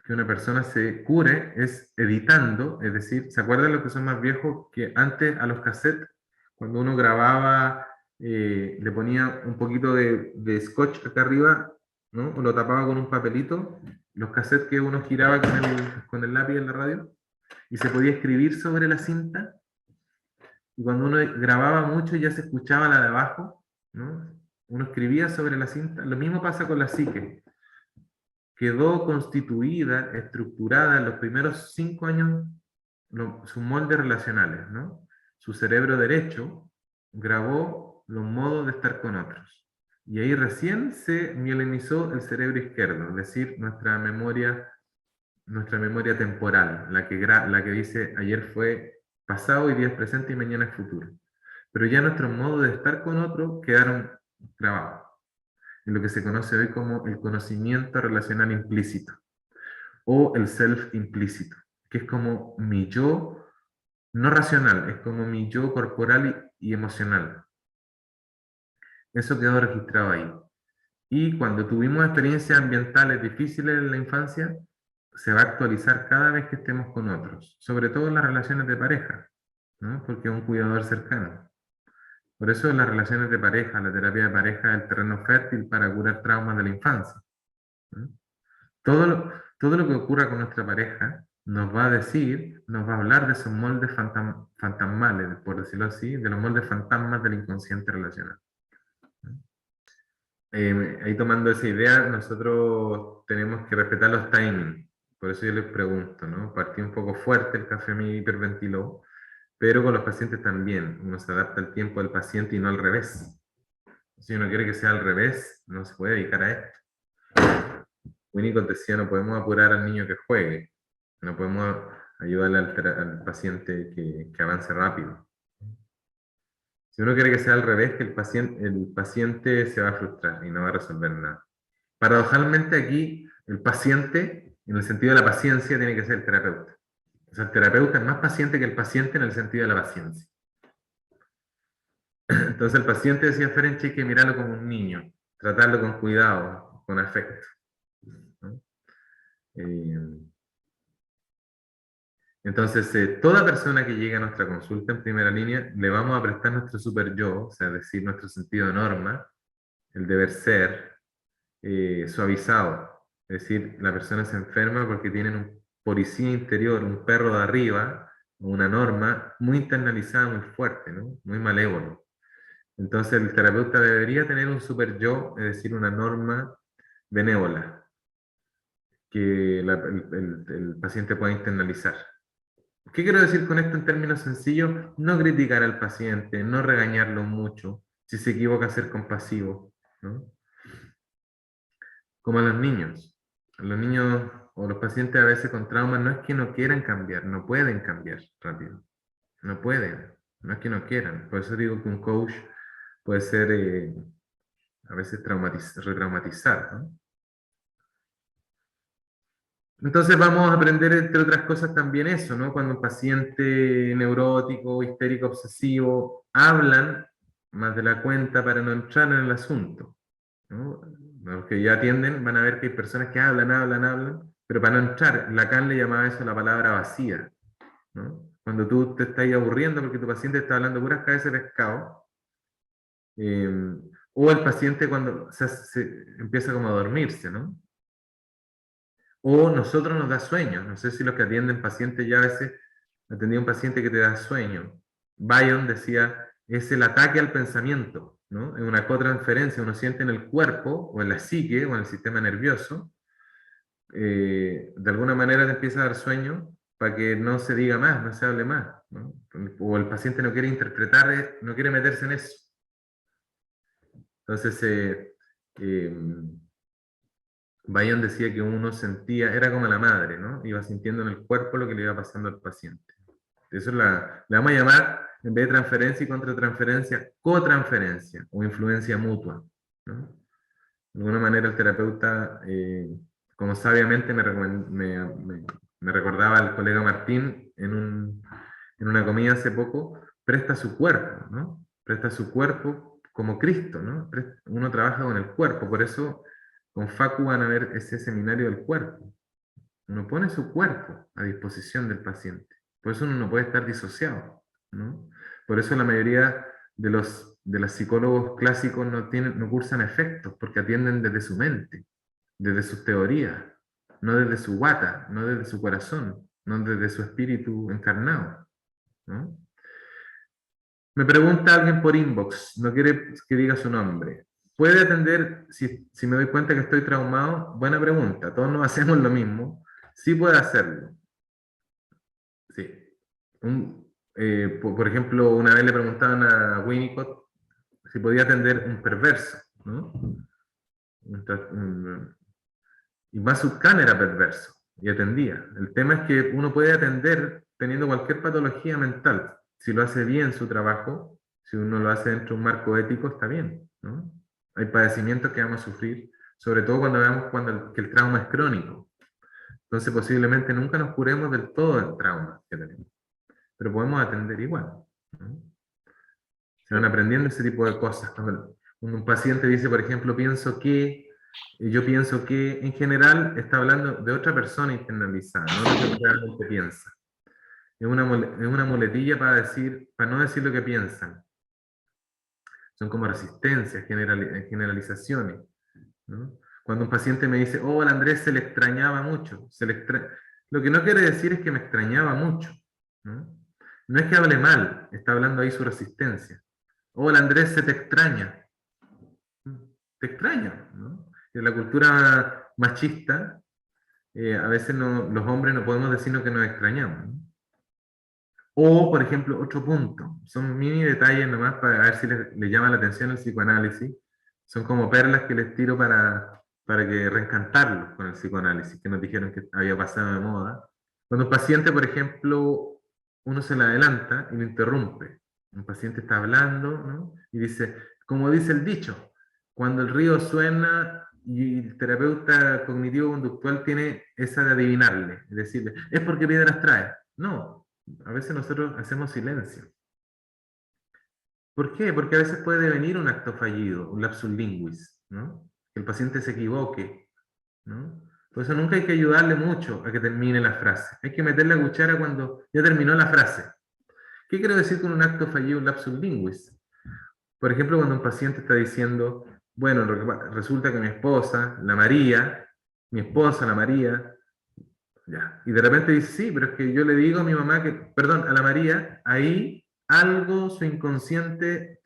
A: que una persona se cure es editando, es decir, ¿se acuerdan los que son más viejos que antes a los cassettes, cuando uno grababa, le ponía un poquito de scotch acá arriba, ¿no? O lo tapaba con un papelito, los cassettes que uno giraba con el lápiz en la radio, y se podía escribir sobre la cinta, y cuando uno grababa mucho ya se escuchaba la de abajo, ¿no? Uno escribía sobre la cinta. Lo mismo pasa con la psique. Quedó constituida, estructurada en los primeros 5 años sus moldes relacionales, ¿no? Su cerebro derecho grabó los modos de estar con otros. Y ahí recién se mielinizó el cerebro izquierdo, es decir, nuestra memoria temporal, la que dice ayer fue pasado, hoy día es presente y mañana es futuro. Pero ya nuestros modos de estar con otro quedaron grabados en lo que se conoce hoy como el conocimiento relacional implícito o el self implícito, que es como mi yo no racional, es como mi yo corporal y emocional. Eso quedó registrado ahí. Y cuando tuvimos experiencias ambientales difíciles en la infancia, se va a actualizar cada vez que estemos con otros, sobre todo en las relaciones de pareja, ¿no? Porque es un cuidador cercano. Por eso las relaciones de pareja, la terapia de pareja es el terreno fértil para curar traumas de la infancia, ¿no? Todo lo que ocurra con nuestra pareja nos va a decir, nos va a hablar de esos moldes fantasmales, por decirlo así, de los moldes fantasmas del inconsciente relacional. Ahí tomando esa idea, nosotros tenemos que respetar los timings. Por eso yo les pregunto, ¿no? Partí un poco fuerte, el café me hiperventiló, pero con los pacientes también. Uno se adapta al tiempo del paciente y no al revés. Si uno quiere que sea al revés, no se puede dedicar a esto. Winnicott decía, no podemos apurar al niño que juegue, no podemos ayudarle al paciente que avance rápido. Si uno quiere que sea al revés, que el paciente se va a frustrar y no va a resolver nada. Paradojalmente aquí, el paciente, en el sentido de la paciencia, tiene que ser el terapeuta. O sea, el terapeuta es más paciente que el paciente en el sentido de la paciencia. Entonces el paciente, decía Ferenczi, hay que mirarlo como un niño, tratarlo con cuidado, con afecto, ¿no? Entonces, toda persona que llegue a nuestra consulta en primera línea, le vamos a prestar nuestro super yo, o sea, decir, nuestro sentido de norma, el deber ser, suavizado. Es decir, la persona se enferma porque tiene un policía interior, un perro de arriba, una norma muy internalizada, muy fuerte, ¿no? Muy malévolo. Entonces, el terapeuta debería tener un super yo, es decir, una norma benévola, que el paciente pueda internalizar. ¿Qué quiero decir con esto en términos sencillos? No criticar al paciente, no regañarlo mucho, si se equivoca ser compasivo, ¿no? Como a los niños. Los niños o los pacientes a veces con traumas no es que no quieran cambiar, no pueden cambiar rápido. No pueden, no es que no quieran. Por eso digo que un coach puede ser a veces retraumatizar, ¿no? Entonces vamos a aprender, entre otras cosas, también eso, ¿no? Cuando un paciente neurótico, histérico, obsesivo, hablan más de la cuenta para no entrar en el asunto, ¿no? Los que ya atienden van a ver que hay personas que hablan, pero para no entrar, Lacan le llamaba eso la palabra vacía, ¿no? Cuando tú te estás aburriendo porque tu paciente está hablando puras cabezas de pescado, eh, o el paciente cuando se empieza como a dormirse, ¿no? O nosotros nos da sueño. No sé si los que atienden pacientes ya a veces atendía un paciente que te da sueño. Bion decía, es el ataque al pensamiento, ¿no? Es una cotransferencia, uno siente en el cuerpo o en la psique o en el sistema nervioso, de alguna manera te empieza a dar sueño para que no se diga más, no se hable más, ¿no? O el paciente no quiere interpretar, no quiere meterse en eso. Entonces, Bayon decía que uno sentía, era como la madre, ¿no? Iba sintiendo en el cuerpo lo que le iba pasando al paciente. Eso le vamos a llamar, en vez de transferencia y contratransferencia, cotransferencia o influencia mutua, ¿no? De alguna manera el terapeuta, como sabiamente me recordaba el colega Martín en una comida hace poco, presta su cuerpo, ¿no? Presta su cuerpo como Cristo, ¿no? Uno trabaja con el cuerpo, por eso con Facu van a ver ese seminario del cuerpo. Uno pone su cuerpo a disposición del paciente. Por eso uno no puede estar disociado, ¿no? Por eso la mayoría de los psicólogos clásicos no cursan efectos, porque atienden desde su mente, desde sus teorías, no desde su guata, no desde su corazón, no desde su espíritu encarnado, ¿no? Me pregunta alguien por inbox, no quiere que diga su nombre. ¿Puede atender si me doy cuenta que estoy traumado? Buena pregunta, todos nos hacemos lo mismo. Sí puede hacerlo. Sí. Por ejemplo, una vez le preguntaban a Winnicott si podía atender un perverso, ¿no? Y Masud Khan era perverso y atendía. El tema es que uno puede atender teniendo cualquier patología mental. Si lo hace bien su trabajo, si uno lo hace dentro de un marco ético, está bien, ¿no? Hay padecimientos que vamos a sufrir, sobre todo cuando veamos que el trauma es crónico. Entonces posiblemente nunca nos curemos del todo del trauma que tenemos, pero podemos atender igual, ¿no? Se van aprendiendo ese tipo de cosas. Cuando un paciente dice, por ejemplo, yo pienso que, en general está hablando de otra persona internalizada, no lo que realmente piensa. Es una muletilla para no decir lo que piensan. Son como resistencias, generalizaciones, ¿no? Cuando un paciente me dice, oh, al Andrés se le extrañaba mucho, lo que no quiere decir es que me extrañaba mucho, ¿no? No es que hable mal, está hablando ahí su resistencia. Oh, el Andrés se te extraña. Te extraña, ¿no? En la cultura machista, a veces los hombres no podemos decirnos que nos extrañamos, ¿no? O, por ejemplo, otro punto, son mini detalles nomás para ver si les llama la atención el psicoanálisis. Son como perlas que les tiro para que reencantarlos con el psicoanálisis, que nos dijeron que había pasado de moda. Cuando un paciente, por ejemplo, uno se le adelanta y lo interrumpe. Un paciente está hablando, ¿no? Y dice, como dice el dicho, cuando el río suena y el terapeuta cognitivo-conductual tiene esa de adivinarle, es decirle, es porque piedras trae. No, a veces nosotros hacemos silencio. ¿Por qué? Porque a veces puede venir un acto fallido, un lapsus linguis, ¿no? Que el paciente se equivoque, ¿no? Por eso nunca hay que ayudarle mucho a que termine la frase. Hay que meter la cuchara cuando ya terminó la frase. ¿Qué quiero decir con un acto fallido, un lapsus linguis? Por ejemplo, cuando un paciente está diciendo, bueno, resulta que mi esposa, mi esposa, la María, ya. Y de repente dice, sí, pero es que yo le digo a mi mamá que, perdón, a la María, ahí algo, su inconsciente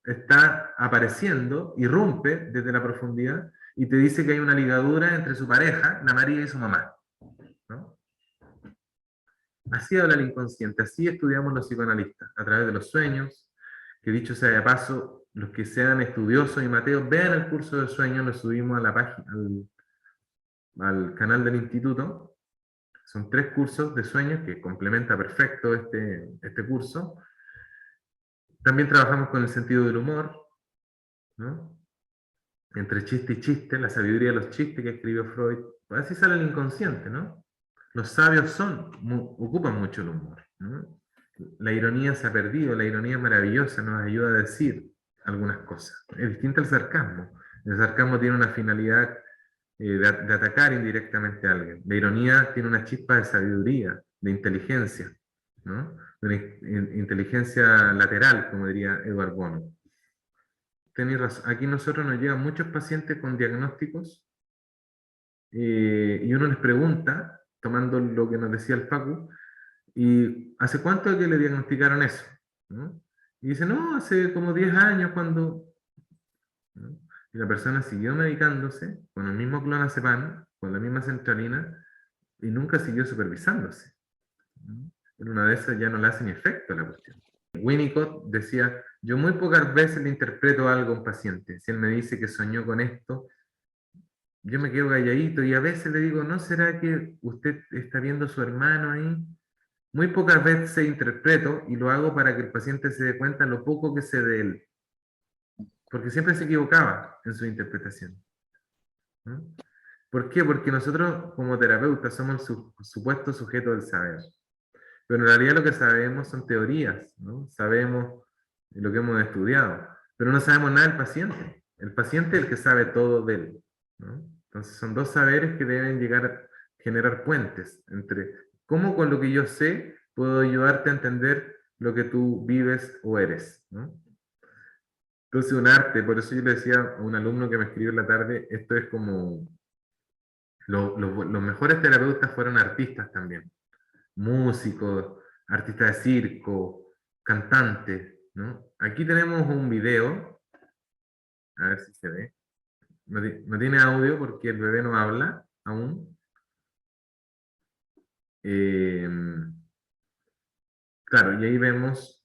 A: está apareciendo, irrumpe desde la profundidad y te dice que hay una ligadura entre su pareja, la María y su mamá, ¿no? Así habla el inconsciente, así estudiamos los psicoanalistas, a través de los sueños, que dicho sea de paso, los que sean estudiosos y Mateo, vean el curso de sueños, lo subimos a la página, al canal del instituto. Son 3 cursos de sueños que complementa perfecto este curso. También trabajamos con el sentido del humor, ¿no? Entre chiste y chiste, la sabiduría de los chistes que escribió Freud. Así sale el inconsciente, ¿no? Los sabios ocupan mucho el humor, ¿no? La ironía se ha perdido, la ironía maravillosa nos ayuda a decir algunas cosas. Es distinto al sarcasmo. El sarcasmo tiene una finalidad de atacar indirectamente a alguien. La ironía tiene una chispa de sabiduría, de inteligencia, ¿no? De una inteligencia lateral, como diría Edward Bono. Tenéis razón. Aquí nosotros nos llegan muchos pacientes con diagnósticos y uno les pregunta, tomando lo que nos decía el Facu, ¿y hace cuánto que le diagnosticaron eso? ¿No? Y dice, no, hace como 10 años cuando... ¿no? Y la persona siguió medicándose con el mismo clonazepam, con la misma centralina, y nunca siguió supervisándose, ¿no? En una de esas ya no le hace ni efecto la cuestión. Winnicott decía, yo muy pocas veces le interpreto algo a un paciente. Si él me dice que soñó con esto, yo me quedo calladito y a veces le digo, ¿no será que usted está viendo a su hermano ahí? Muy pocas veces interpreto y lo hago para que el paciente se dé cuenta lo poco que sé de él. Porque siempre se equivocaba en su interpretación, ¿no? ¿Por qué? Porque nosotros como terapeutas somos el supuesto sujeto del saber. Pero en realidad lo que sabemos son teorías, ¿no? Sabemos lo que hemos estudiado, pero no sabemos nada del paciente. El paciente es el que sabe todo de él. ¿no? Entonces son dos saberes que deben llegar a generar puentes entre cómo con lo que yo sé puedo ayudarte a entender lo que tú vives o eres, ¿no? Entonces un arte, por eso yo le decía a un alumno que me escribió en la tarde, esto es como, los mejores terapeutas fueron artistas también, músicos, artistas de circo, cantantes, ¿no? Aquí tenemos un video, a ver si se ve, no tiene audio porque el bebé no habla aún. Eh, claro, y ahí vemos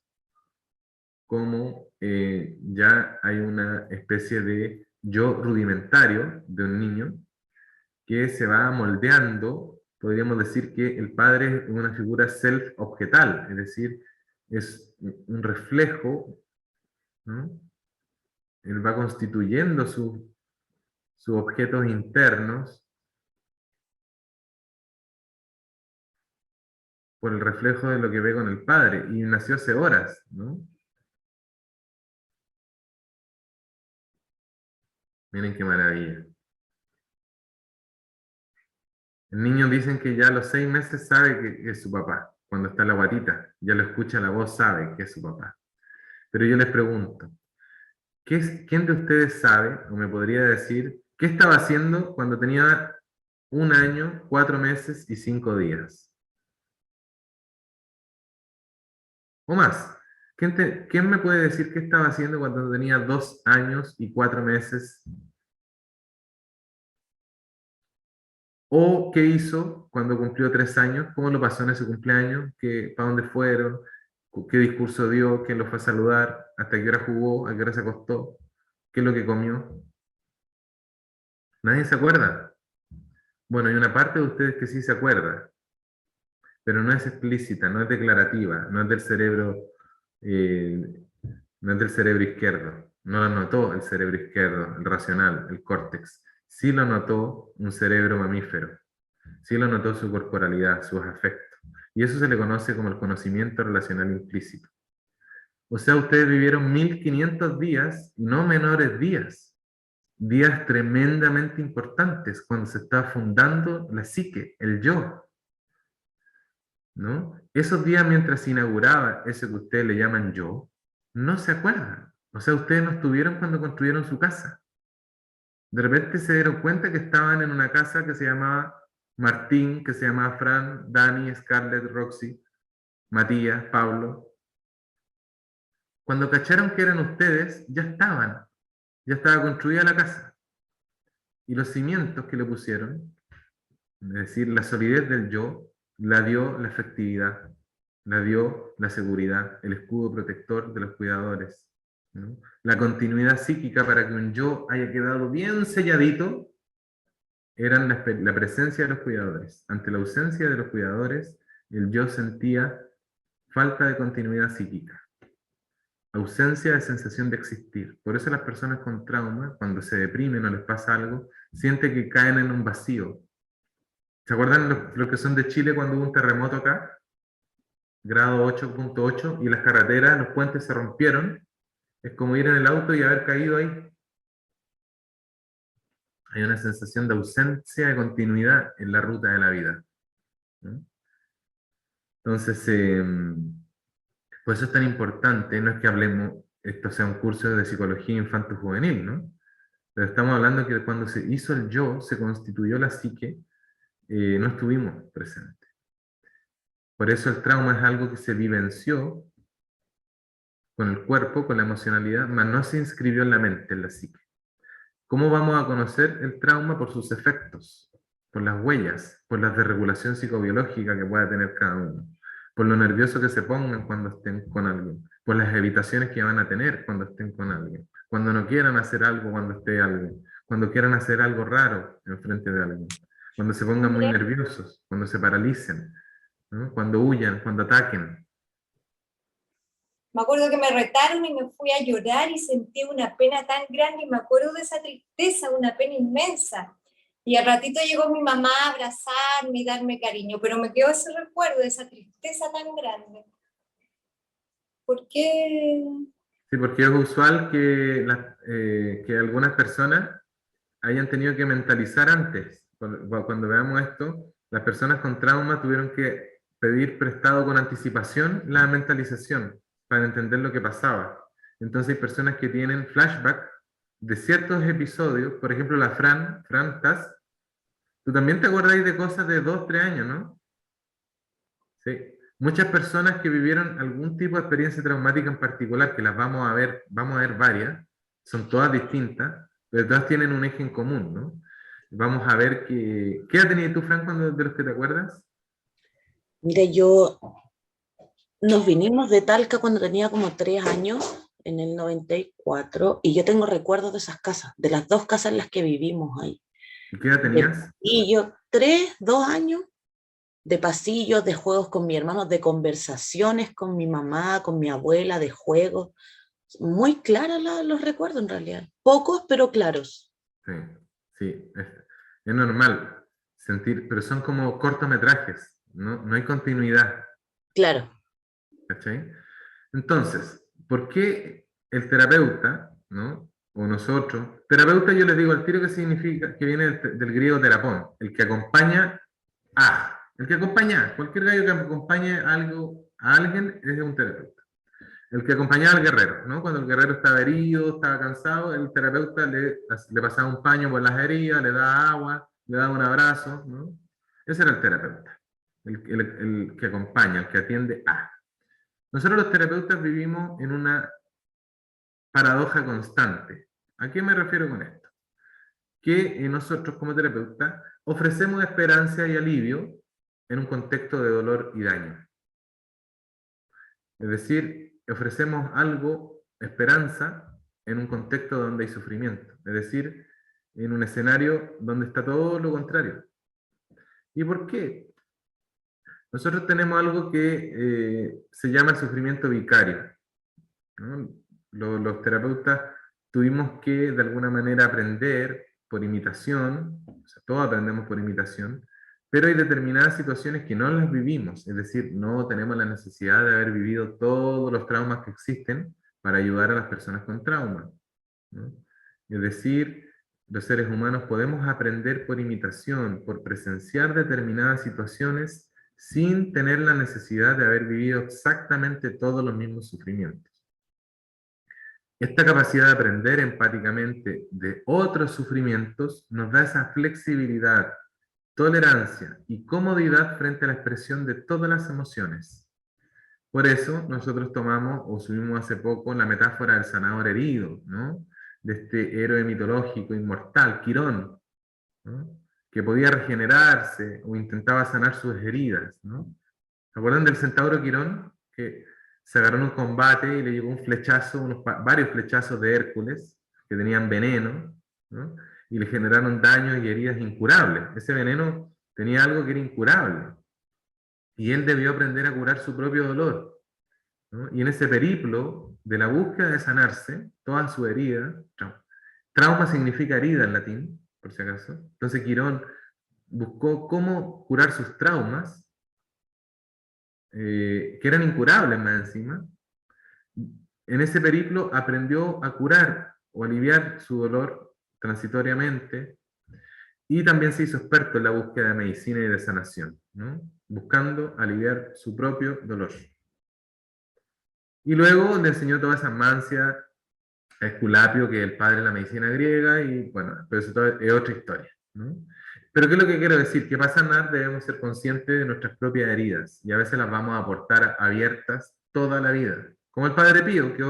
A: cómo ya hay una especie de yo rudimentario de un niño que se va moldeando. Podríamos decir que el padre es una figura self-objetal, es decir, es un reflejo, ¿no? Él va constituyendo sus objetos internos por el reflejo de lo que ve con el padre, y nació hace horas, ¿no? Miren qué maravilla. El niño dicen que ya a los 6 meses sabe que es su papá, cuando está en la guatita, ya lo escucha la voz, sabe que es su papá. Pero yo les pregunto, ¿quién de ustedes sabe o me podría decir qué estaba haciendo cuando tenía 1 año, 4 meses y 5 días? O más. ¿Quién me puede decir qué estaba haciendo cuando tenía 2 años y 4 meses? ¿O qué hizo cuando cumplió 3 años? ¿Cómo lo pasó en ese cumpleaños? ¿Para dónde fueron? ¿Qué discurso dio? ¿Quién lo fue a saludar? ¿Hasta qué hora jugó? ¿A qué hora se acostó? ¿Qué es lo que comió? ¿Nadie se acuerda? Bueno, hay una parte de ustedes que sí se acuerda, pero no es explícita, no es declarativa, no es del cerebro, eh, no es del cerebro izquierdo. No lo notó el cerebro izquierdo, el racional, el córtex. Sí lo notó un cerebro mamífero. Sí lo notó su corporalidad, sus afectos. Y eso se le conoce como el conocimiento relacional implícito. O sea, ustedes vivieron 1500 días, y no menores días, días tremendamente importantes cuando se está fundando la psique, el yo, ¿no? Esos días mientras se inauguraba ese que ustedes le llaman yo, no se acuerdan. O sea, ustedes no estuvieron cuando construyeron su casa. De repente se dieron cuenta que estaban en una casa que se llamaba Martín, que se llamaba Fran, Dani, Scarlett, Roxy, Matías, Pablo. Cuando cacharon que eran ustedes, ya estaba construida la casa. Y los cimientos que le pusieron, es decir, la solidez del yo, la dio la efectividad, la dio la seguridad, el escudo protector de los cuidadores, ¿no? La continuidad psíquica para que un yo haya quedado bien selladito, eran la presencia de los cuidadores. Ante la ausencia de los cuidadores, el yo sentía falta de continuidad psíquica, ausencia de sensación de existir. Por eso las personas con trauma, cuando se deprimen o les pasa algo, sienten que caen en un vacío. ¿Se acuerdan los que son de Chile cuando hubo un terremoto acá? Grado 8.8, y las carreteras, los puentes se rompieron. Es como ir en el auto y haber caído ahí. Hay una sensación de ausencia de continuidad en la ruta de la vida, ¿no? Entonces, por eso es tan importante, no es que hablemos, esto sea un curso de psicología infanto-juvenil, ¿no? Pero estamos hablando que cuando se hizo el yo, se constituyó la psique, no estuvimos presentes. Por eso el trauma es algo que se vivenció con el cuerpo, con la emocionalidad, mas no se inscribió en la mente, en la psique. ¿Cómo vamos a conocer el trauma? Por sus efectos, por las huellas, por la desregulación psicobiológica que pueda tener cada uno, por lo nervioso que se pongan cuando estén con alguien, por las evitaciones que van a tener cuando estén con alguien, cuando no quieran hacer algo cuando esté alguien, cuando quieran hacer algo raro en frente de alguien, cuando se pongan muy nerviosos, cuando se paralicen, ¿no? Cuando huyan, cuando ataquen.
B: Me acuerdo que me retaron y me fui a llorar y sentí una pena tan grande y me acuerdo de esa tristeza, una pena inmensa. Y al ratito llegó mi mamá a abrazarme y darme cariño, pero me quedó ese recuerdo de esa tristeza tan grande. ¿Por qué?
A: Sí, porque es usual que algunas personas hayan tenido que mentalizar antes. Cuando veamos esto, las personas con trauma tuvieron que pedir prestado con anticipación la mentalización para entender lo que pasaba. Entonces hay personas que tienen flashback de ciertos episodios, por ejemplo la Fran Tass, tú también te acordáis de cosas de 2, 3 años, ¿no? Sí. Muchas personas que vivieron algún tipo de experiencia traumática en particular, que las vamos a ver varias, son todas distintas, pero todas tienen un eje en común, ¿no? Vamos a ver ¿qué edad tenías tú, Fran, de los que te acuerdas?
C: Mira, nos vinimos de Talca cuando tenía como 3 años, en el 94, y yo tengo recuerdos de esas casas, de las 2 casas en las que vivimos ahí.
A: ¿Y qué edad tenías?
C: Y yo, 3, 2 años, de pasillos, de juegos con mi hermano, de conversaciones con mi mamá, con mi abuela, de juegos. Muy claros los recuerdos en realidad. Pocos, pero claros.
A: Sí, sí, es normal sentir, pero son como cortometrajes, ¿no? No hay continuidad,
C: Claro.
A: ¿cachai? Entonces, ¿por qué el terapeuta, ¿no? O nosotros, terapeuta yo les digo al tiro que significa, que viene del griego terapón, el que acompaña el que acompaña, cualquier gallo que acompañe algo a alguien es un terapeuta. El que acompañaba al guerrero, ¿no? Cuando el guerrero estaba herido, estaba cansado, el terapeuta le pasaba un paño por las heridas, le daba agua, le daba un abrazo, ¿no? Ese era el terapeuta, el que acompaña, el que atiende a. Nosotros los terapeutas vivimos en una paradoja constante. ¿A qué me refiero con esto? Que nosotros como terapeutas ofrecemos esperanza y alivio en un contexto de dolor y daño. Es decir, ofrecemos algo, esperanza, en un contexto donde hay sufrimiento. Es decir, en un escenario donde está todo lo contrario. ¿Y por qué? Nosotros tenemos algo que se llama el sufrimiento vicario, ¿no? Los terapeutas tuvimos que de alguna manera aprender por imitación, o sea, todos aprendemos por imitación, pero hay determinadas situaciones que no las vivimos, es decir, no tenemos la necesidad de haber vivido todos los traumas que existen para ayudar a las personas con trauma, ¿no? Es decir, los seres humanos podemos aprender por imitación, por presenciar determinadas situaciones sin tener la necesidad de haber vivido exactamente todos los mismos sufrimientos. Esta capacidad de aprender empáticamente de otros sufrimientos nos da esa flexibilidad, tolerancia y comodidad frente a la expresión de todas las emociones. Por eso nosotros tomamos o subimos hace poco la metáfora del sanador herido, ¿no? De este héroe mitológico inmortal, Quirón, ¿no? Que podía regenerarse o intentaba sanar sus heridas, ¿no? ¿Se acuerdan del centauro Quirón? Que se agarró en un combate y le llegó un flechazo, varios flechazos de Hércules que tenían veneno, ¿no? Y le generaron daños y heridas incurables. Ese veneno tenía algo que era incurable. Y él debió aprender a curar su propio dolor, ¿no? Y en ese periplo de la búsqueda de sanarse, todas sus heridas, trauma significa herida en latín, por si acaso. Entonces Quirón buscó cómo curar sus traumas, que eran incurables más encima. En ese periplo aprendió a curar o aliviar su dolor transitoriamente, y también se hizo experto en la búsqueda de medicina y de sanación, ¿no? Buscando aliviar su propio dolor. Y luego le enseñó toda esa mancia a Esculapio, que es el padre de la medicina griega, y bueno, pero eso es otra historia, ¿no? Pero ¿qué es lo que quiero decir? Que para sanar debemos ser conscientes de nuestras propias heridas, y a veces las vamos a aportar abiertas toda la vida. Como el Padre Pío, que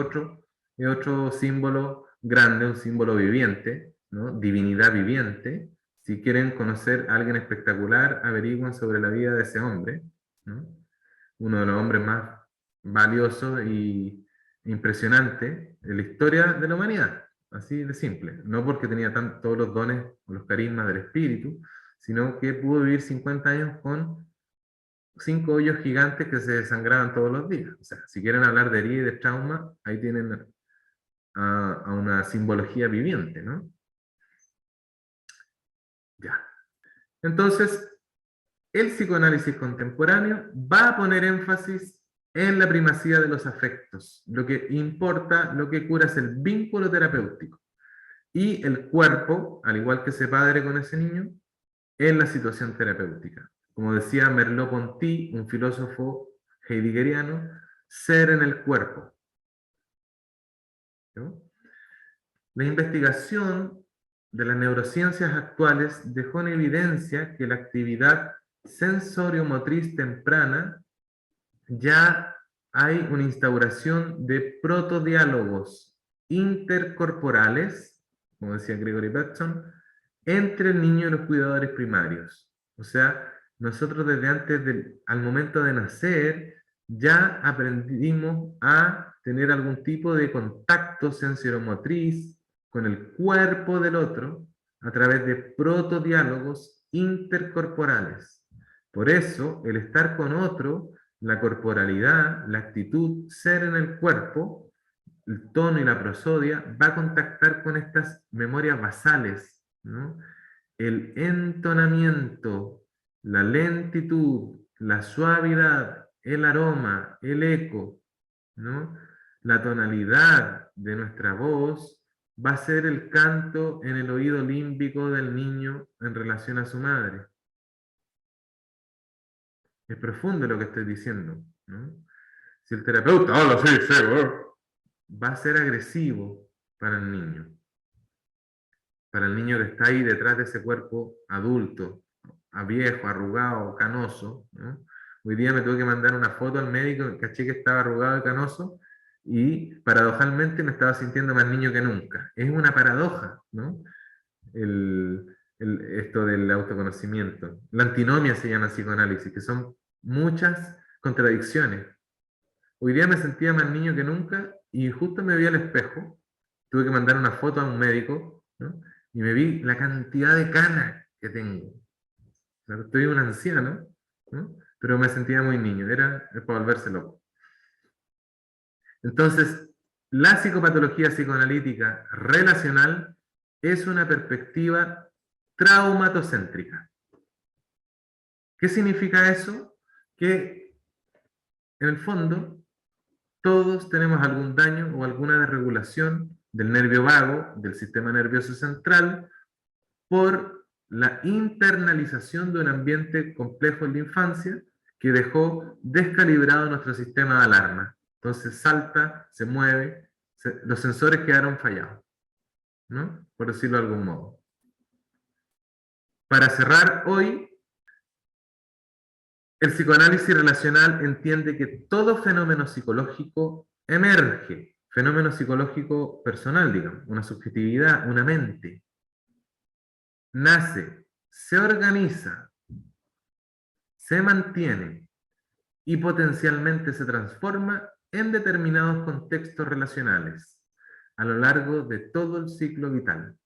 A: es otro símbolo grande, un símbolo viviente, ¿no? Divinidad viviente. Si quieren conocer a alguien espectacular, averigüen sobre la vida de ese hombre, ¿no? Uno de los hombres más valiosos y impresionantes en la historia de la humanidad, así de simple. No porque tenía todos los dones o los carismas del espíritu, sino que pudo vivir 50 años con 5 hoyos gigantes que se desangraban todos los días. O sea, si quieren hablar de herida y de trauma, ahí tienen a una simbología viviente, ¿no? Ya. Entonces, el psicoanálisis contemporáneo va a poner énfasis en la primacía de los afectos. Lo que importa, lo que cura es el vínculo terapéutico. y el cuerpo, al igual que ese padre con ese niño, en la situación terapéutica. Como decía Merleau-Ponty, un filósofo heideggeriano, ser en el cuerpo. ¿No? La investigación de las neurociencias actuales dejó en evidencia que la actividad sensorio-motriz temprana ya hay una instauración de protodiálogos intercorporales, como decía Gregory Bateson, entre el niño y los cuidadores primarios. O sea, nosotros desde antes al momento de nacer, ya aprendimos a tener algún tipo de contacto sensoromotriz con el cuerpo del otro a través de protodiálogos intercorporales. Por eso, el estar con otro, la corporalidad, la actitud, ser en el cuerpo, el tono y la prosodia, va a contactar con estas memorias basales, ¿no? El entonamiento, la lentitud, la suavidad, el aroma, el eco, ¿no? La tonalidad de nuestra voz va a ser el canto en el oído límbico del niño en relación a su madre. Es profundo lo que estoy diciendo, ¿no? Si el terapeuta habla así, va a ser agresivo para el niño. Para el niño que está ahí detrás de ese cuerpo adulto, a viejo, arrugado, canoso, ¿no? Hoy día me tuve que mandar una foto al médico, caché que estaba arrugado y canoso, y paradojalmente me estaba sintiendo más niño que nunca. Es una paradoja, ¿no? Esto del autoconocimiento. La antinomia se llama psicoanálisis, que son muchas contradicciones. Hoy día me sentía más niño que nunca y justo me vi al espejo, tuve que mandar una foto a un médico, ¿no? Y me vi la cantidad de canas que tengo. O sea, estoy un anciano, ¿no? Pero me sentía muy niño, era para volverse loco. Entonces, la psicopatología psicoanalítica relacional es una perspectiva traumatocéntrica. ¿Qué significa eso? Que en el fondo todos tenemos algún daño o alguna desregulación del nervio vago, del sistema nervioso central, por la internalización de un ambiente complejo en la infancia que dejó descalibrado nuestro sistema de alarma. Entonces salta, se mueve, los sensores quedaron fallados, ¿no? Por decirlo de algún modo. Para cerrar hoy, el psicoanálisis relacional entiende que todo fenómeno psicológico emerge, fenómeno psicológico personal, digamos, una subjetividad, una mente, nace, se organiza, se mantiene y potencialmente se transforma en determinados contextos relacionales a lo largo de todo el ciclo vital.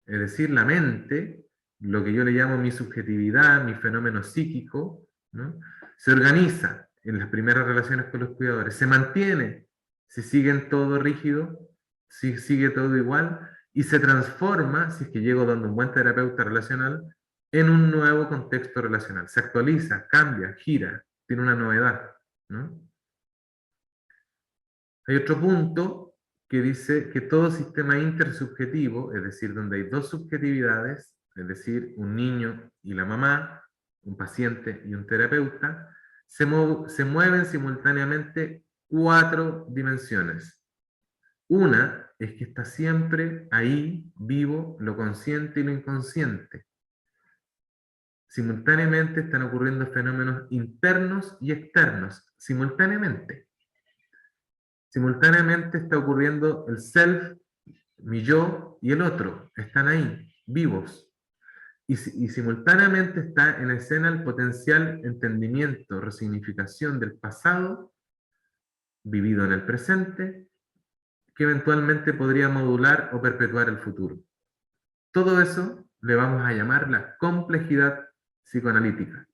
A: Es decir, la mente, lo que yo le llamo mi subjetividad, mi fenómeno psíquico, ¿no? Se organiza en las primeras relaciones con los cuidadores, se mantiene si siguen todo rígido, si sigue todo igual, y se transforma, si es que llego donde un buen terapeuta relacional, en un nuevo contexto relacional. Se actualiza, cambia, gira, tiene una novedad, ¿no? Hay otro punto que dice que todo sistema intersubjetivo, es decir, donde hay dos subjetividades, es decir, un niño y la mamá, un paciente y un terapeuta, se mueven simultáneamente 4 dimensiones. Una es que está siempre ahí, vivo, lo consciente y lo inconsciente. Simultáneamente están ocurriendo fenómenos internos y externos, simultáneamente. Simultáneamente está ocurriendo el self, mi yo y el otro. Están ahí, vivos. Y simultáneamente está en escena el potencial entendimiento, resignificación del pasado, vivido en el presente, que eventualmente podría modular o perpetuar el futuro. Todo eso le vamos a llamar la complejidad psicoanalítica.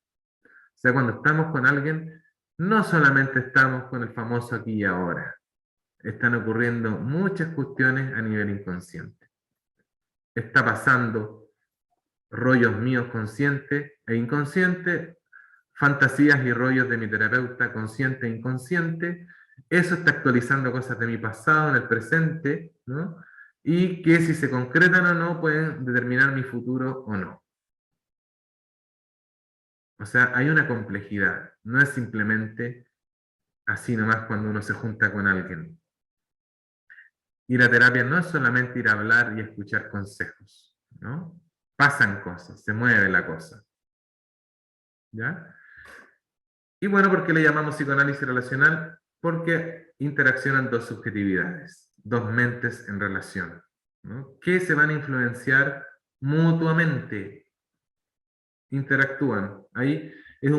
A: O sea, cuando estamos con alguien, no solamente estamos con el famoso aquí y ahora. Están ocurriendo muchas cuestiones a nivel inconsciente. Está pasando rollos míos conscientes e inconscientes, fantasías y rollos de mi terapeuta consciente e inconsciente. Eso está actualizando cosas de mi pasado en el presente, ¿no? y que si se concretan o no pueden determinar mi futuro o no. O sea, hay una complejidad, no es simplemente así nomás cuando uno se junta con alguien. Y la terapia no es solamente ir a hablar y escuchar consejos, ¿no? Pasan cosas, se mueve la cosa. ¿Ya? Y bueno, ¿por qué le llamamos psicoanálisis relacional? Porque interaccionan dos subjetividades, dos mentes en relación, ¿no? Que se van a influenciar mutuamente, interactúan. Ahí es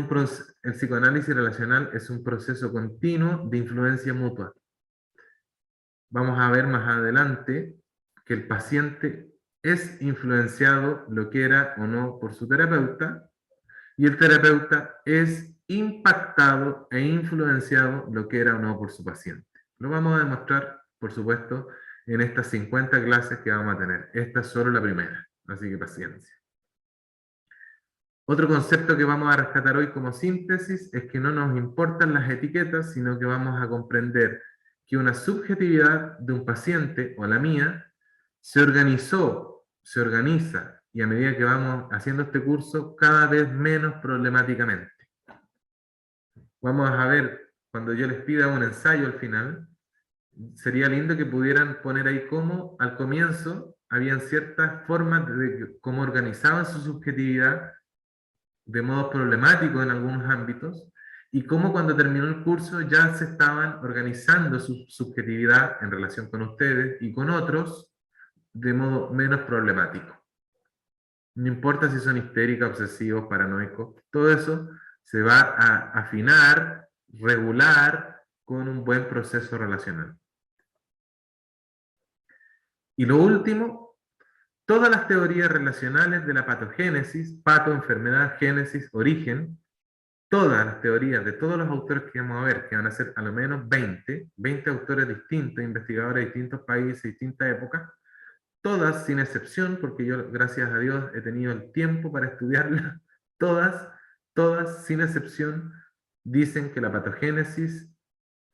A: el psicoanálisis relacional es un proceso continuo de influencia mutua. Vamos a ver más adelante que el paciente es influenciado, lo quiera o no, por su terapeuta, y el terapeuta es impactado e influenciado, lo quiera o no, por su paciente. Lo vamos a demostrar, por supuesto, en estas 50 clases que vamos a tener. Esta es solo la primera, así que paciencia. Otro concepto que vamos a rescatar hoy como síntesis es que no nos importan las etiquetas, sino que vamos a comprender que una subjetividad de un paciente, o la mía, se organizó, se organiza, y a medida que vamos haciendo este curso, cada vez menos problemáticamente. Vamos a ver, cuando yo les pida un ensayo al final, sería lindo que pudieran poner ahí cómo al comienzo habían ciertas formas de cómo organizaban su subjetividad de modo problemático en algunos ámbitos, y cómo cuando terminó el curso ya se estaban organizando su subjetividad en relación con ustedes y con otros de modo menos problemático. No importa si son histéricas, obsesivos, paranoicos, todo eso se va a afinar, regular con un buen proceso relacional. Y lo último, todas las teorías relacionales de la patogénesis, pato, enfermedad, génesis, origen, todas las teorías de todos los autores que vamos a ver, que van a ser a lo menos 20 autores distintos, investigadores de distintos países, distintas épocas, todas sin excepción, porque yo, gracias a Dios, he tenido el tiempo para estudiarlas, todas sin excepción, dicen que la patogénesis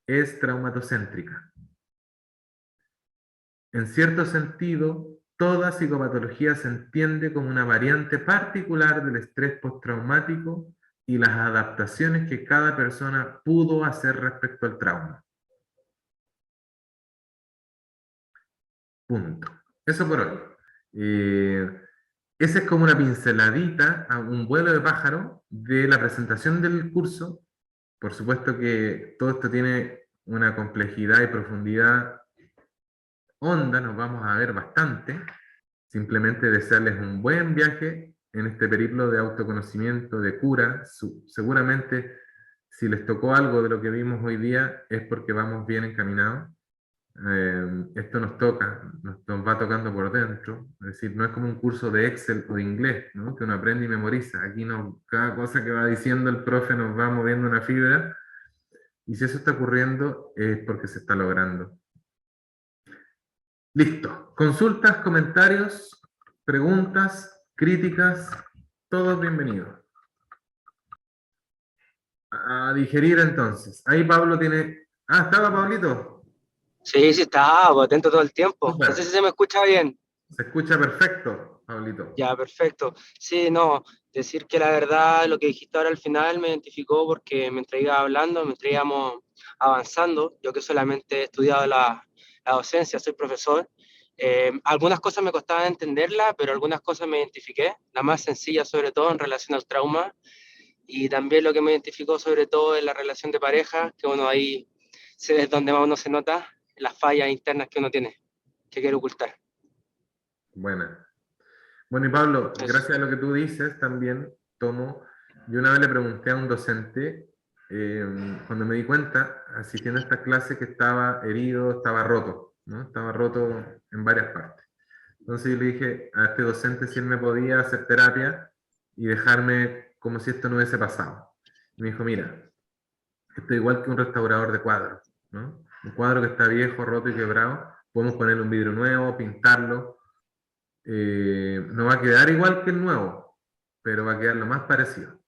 A: es traumatocéntrica. En cierto sentido, toda psicopatología se entiende como una variante particular del estrés postraumático y las adaptaciones que cada persona pudo hacer respecto al trauma. Punto. Eso por hoy. Esa es como una pinceladita, a un vuelo de pájaro de la presentación del curso. Por supuesto que todo esto tiene una complejidad y profundidad honda, nos vamos a ver bastante. Simplemente desearles un buen viaje en este periplo de autoconocimiento, de cura. Seguramente, si les tocó algo de lo que vimos hoy día, es porque vamos bien encaminados. Esto nos toca, nos va tocando por dentro. Es decir, no es como un curso de Excel o de inglés, ¿no? Que uno aprende y memoriza. Aquí no, cada cosa que va diciendo el profe nos va moviendo una fibra. Y si eso está ocurriendo, es porque se está logrando. Listo. Consultas, comentarios, preguntas, críticas, todos bienvenidos. A digerir entonces. Ahí Pablo tiene... Ah, ¿estaba Pablito?
D: Sí, sí, estaba atento todo el tiempo.
A: Súper.
D: No sé si se me escucha bien.
A: Se escucha perfecto, Pablito.
D: Ya, perfecto. Sí, no, decir que la verdad lo que dijiste ahora al final me identificó porque mientras iba hablando, mientras íbamos avanzando, yo que solamente he estudiado la docencia, soy profesor, algunas cosas me costaban entenderlas, pero algunas cosas me identifiqué, la más sencilla sobre todo en relación al trauma, y también lo que me identificó sobre todo en la relación de pareja, que uno ahí es donde más uno se nota las fallas internas que uno tiene, que quiere ocultar.
A: Buena. Bueno, y Pablo,
D: Eso.
A: gracias a lo que tú dices, también tomo, yo una vez le pregunté a un docente, cuando me di cuenta, asistiendo a esta clase, que estaba herido, estaba roto, ¿no? Estaba roto en varias partes. Entonces yo le dije a este docente si él me podía hacer terapia y dejarme como si esto no hubiese pasado. Y me dijo, mira, esto es igual que un restaurador de cuadros, ¿no? Un cuadro que está viejo, roto y quebrado, podemos ponerle un vidrio nuevo, pintarlo, no va a quedar igual que el nuevo, pero va a quedar lo más parecido.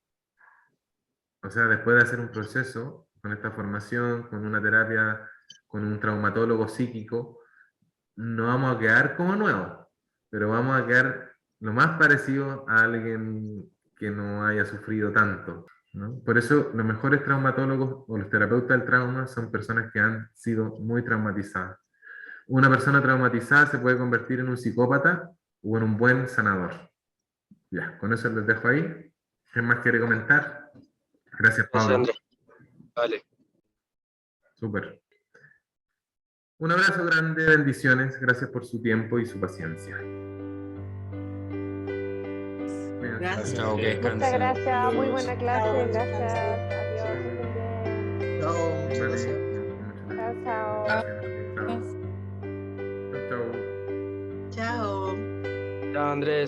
A: O sea, después de hacer un proceso con esta formación, con una terapia, con un traumatólogo psíquico, no vamos a quedar como nuevos, pero vamos a quedar lo más parecido a alguien que no haya sufrido tanto, ¿no? Por eso los mejores traumatólogos o los terapeutas del trauma son personas que han sido muy traumatizadas. Una persona traumatizada se puede convertir en un psicópata o en un buen sanador. Ya, con eso les dejo ahí. ¿Quién más quiere comentar? Gracias,
D: Gracias,
A: Pablo.
D: Andrés. Vale.
A: Súper. Un abrazo grande, bendiciones. Gracias por su tiempo y su paciencia.
C: Gracias.
E: Chao, que
F: Muchas
E: descansen.
F: gracias, muy buena clase,
C: Chao.
F: gracias, adiós, que estén bien.
C: Chao, muchas
A: Vale.
C: gracias.
F: Chao, chao.
A: Gracias. Chao. Chao.
C: Chao.
D: Chao, Andrés.